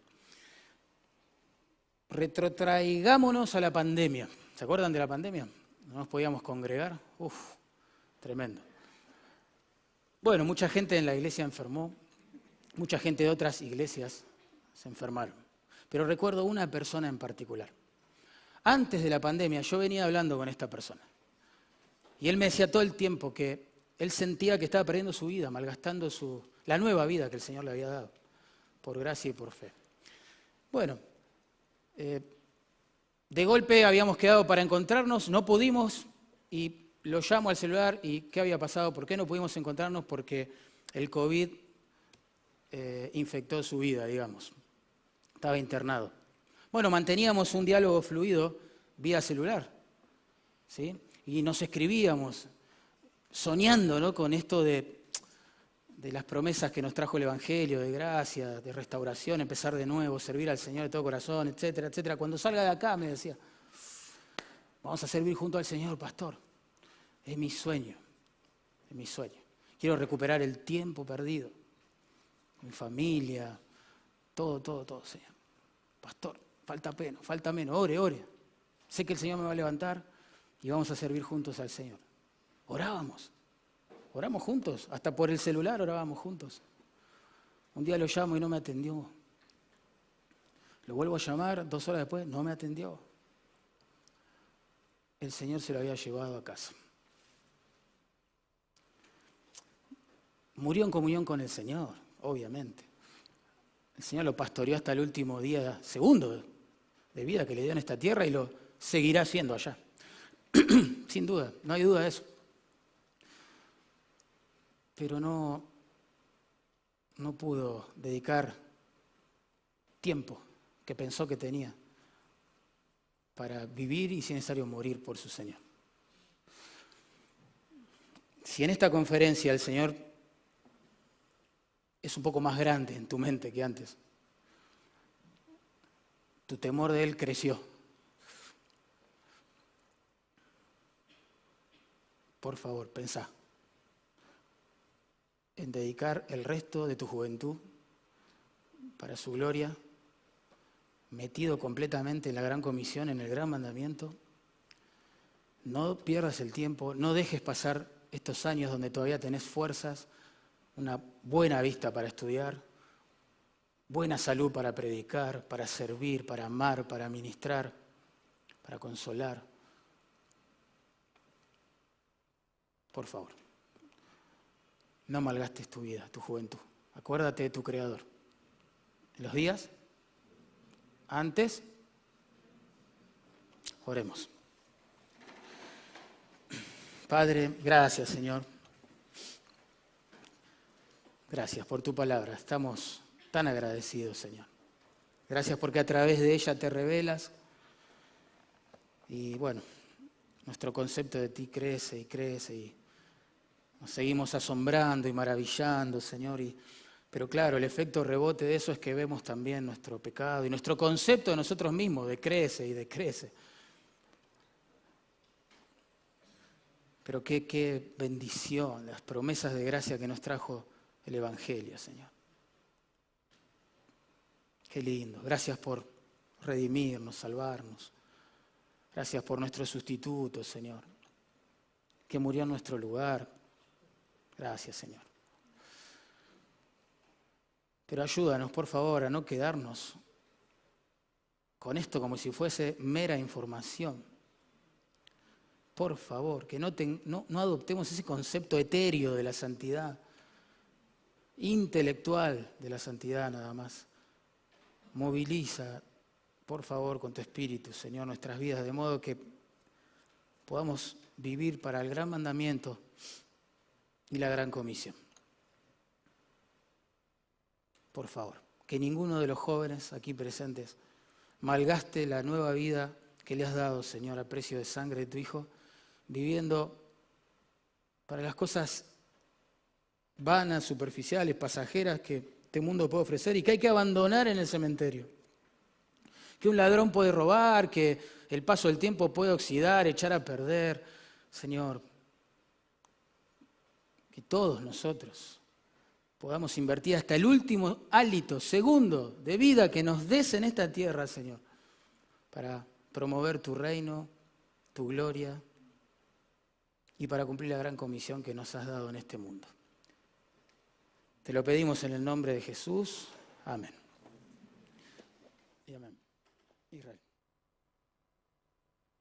Retrotraigámonos a la pandemia. ¿Se acuerdan de la pandemia? No nos podíamos congregar. Tremendo. Bueno, mucha gente en la iglesia enfermó, mucha gente de otras iglesias se enfermaron. Pero recuerdo una persona en particular. Antes de la pandemia yo venía hablando con esta persona. Y él me decía todo el tiempo que él sentía que estaba perdiendo su vida, malgastando la nueva vida que el Señor le había dado, por gracia y por fe. Bueno, de golpe habíamos quedado para encontrarnos, no pudimos, y lo llamo al celular, y ¿qué había pasado? ¿Por qué no pudimos encontrarnos? Porque el COVID infectó su vida, digamos. Estaba internado. Bueno, manteníamos un diálogo fluido vía celular, ¿sí? Y nos escribíamos, soñando, ¿no?, con esto de las promesas que nos trajo el Evangelio, de gracia, de restauración, empezar de nuevo, servir al Señor de todo corazón, etcétera, etcétera. Cuando salga de acá, me decía, vamos a servir junto al Señor, pastor. Es mi sueño, es mi sueño. Quiero recuperar el tiempo perdido, mi familia, todo, Señor. Pastor, falta menos, ore. Sé que el Señor me va a levantar y vamos a servir juntos al Señor. Oramos juntos, hasta por el celular orábamos juntos. Un día lo llamo y no me atendió. Lo vuelvo a llamar 2 horas después, no me atendió. El Señor se lo había llevado a casa. Murió en comunión con el Señor, obviamente. El Señor lo pastoreó hasta el último día, segundo de vida que le dio en esta tierra y lo seguirá haciendo allá. Sin duda, no hay duda de eso. Pero no pudo dedicar tiempo que pensó que tenía para vivir y, si necesario, morir por su Señor. Si en esta conferencia el Señor es un poco más grande en tu mente que antes, tu temor de Él creció. Por favor, pensá en dedicar el resto de tu juventud para su gloria, metido completamente en la gran comisión, en el gran mandamiento. No pierdas el tiempo, no dejes pasar estos años donde todavía tenés fuerzas, una buena vista para estudiar, buena salud para predicar, para servir, para amar, para ministrar, para consolar. Por favor, no malgastes tu vida, tu juventud. Acuérdate de tu Creador. En los días antes, oremos. Padre, gracias, Señor. Gracias por tu palabra. Estamos tan agradecidos, Señor. Gracias porque a través de ella te revelas. Y bueno, nuestro concepto de ti crece y nos seguimos asombrando y maravillando, Señor. Pero claro, el efecto rebote de eso es que vemos también nuestro pecado y nuestro concepto de nosotros mismos decrece y decrece. Pero qué bendición, las promesas de gracia que nos trajo el Evangelio, Señor. Qué lindo. Gracias por redimirnos, salvarnos. Gracias por nuestro sustituto, Señor, que murió en nuestro lugar. Gracias, Señor. Pero ayúdanos, por favor, a no quedarnos con esto como si fuese mera información. Por favor, que no adoptemos ese concepto etéreo de la santidad, intelectual de la santidad nada más. Moviliza, por favor, con tu Espíritu, Señor, nuestras vidas, de modo que podamos vivir para el gran mandamiento y la gran comisión. Por favor, que ninguno de los jóvenes aquí presentes malgaste la nueva vida que le has dado, Señor, a precio de sangre de tu Hijo, viviendo para las cosas vanas, superficiales, pasajeras que este mundo puede ofrecer y que hay que abandonar en el cementerio. Que un ladrón puede robar, que el paso del tiempo puede oxidar, echar a perder. Señor, que todos nosotros podamos invertir hasta el último hálito, segundo de vida que nos des en esta tierra, Señor, para promover tu reino, tu gloria y para cumplir la gran comisión que nos has dado en este mundo. Te lo pedimos en el nombre de Jesús. Amén. Y amén. Israel.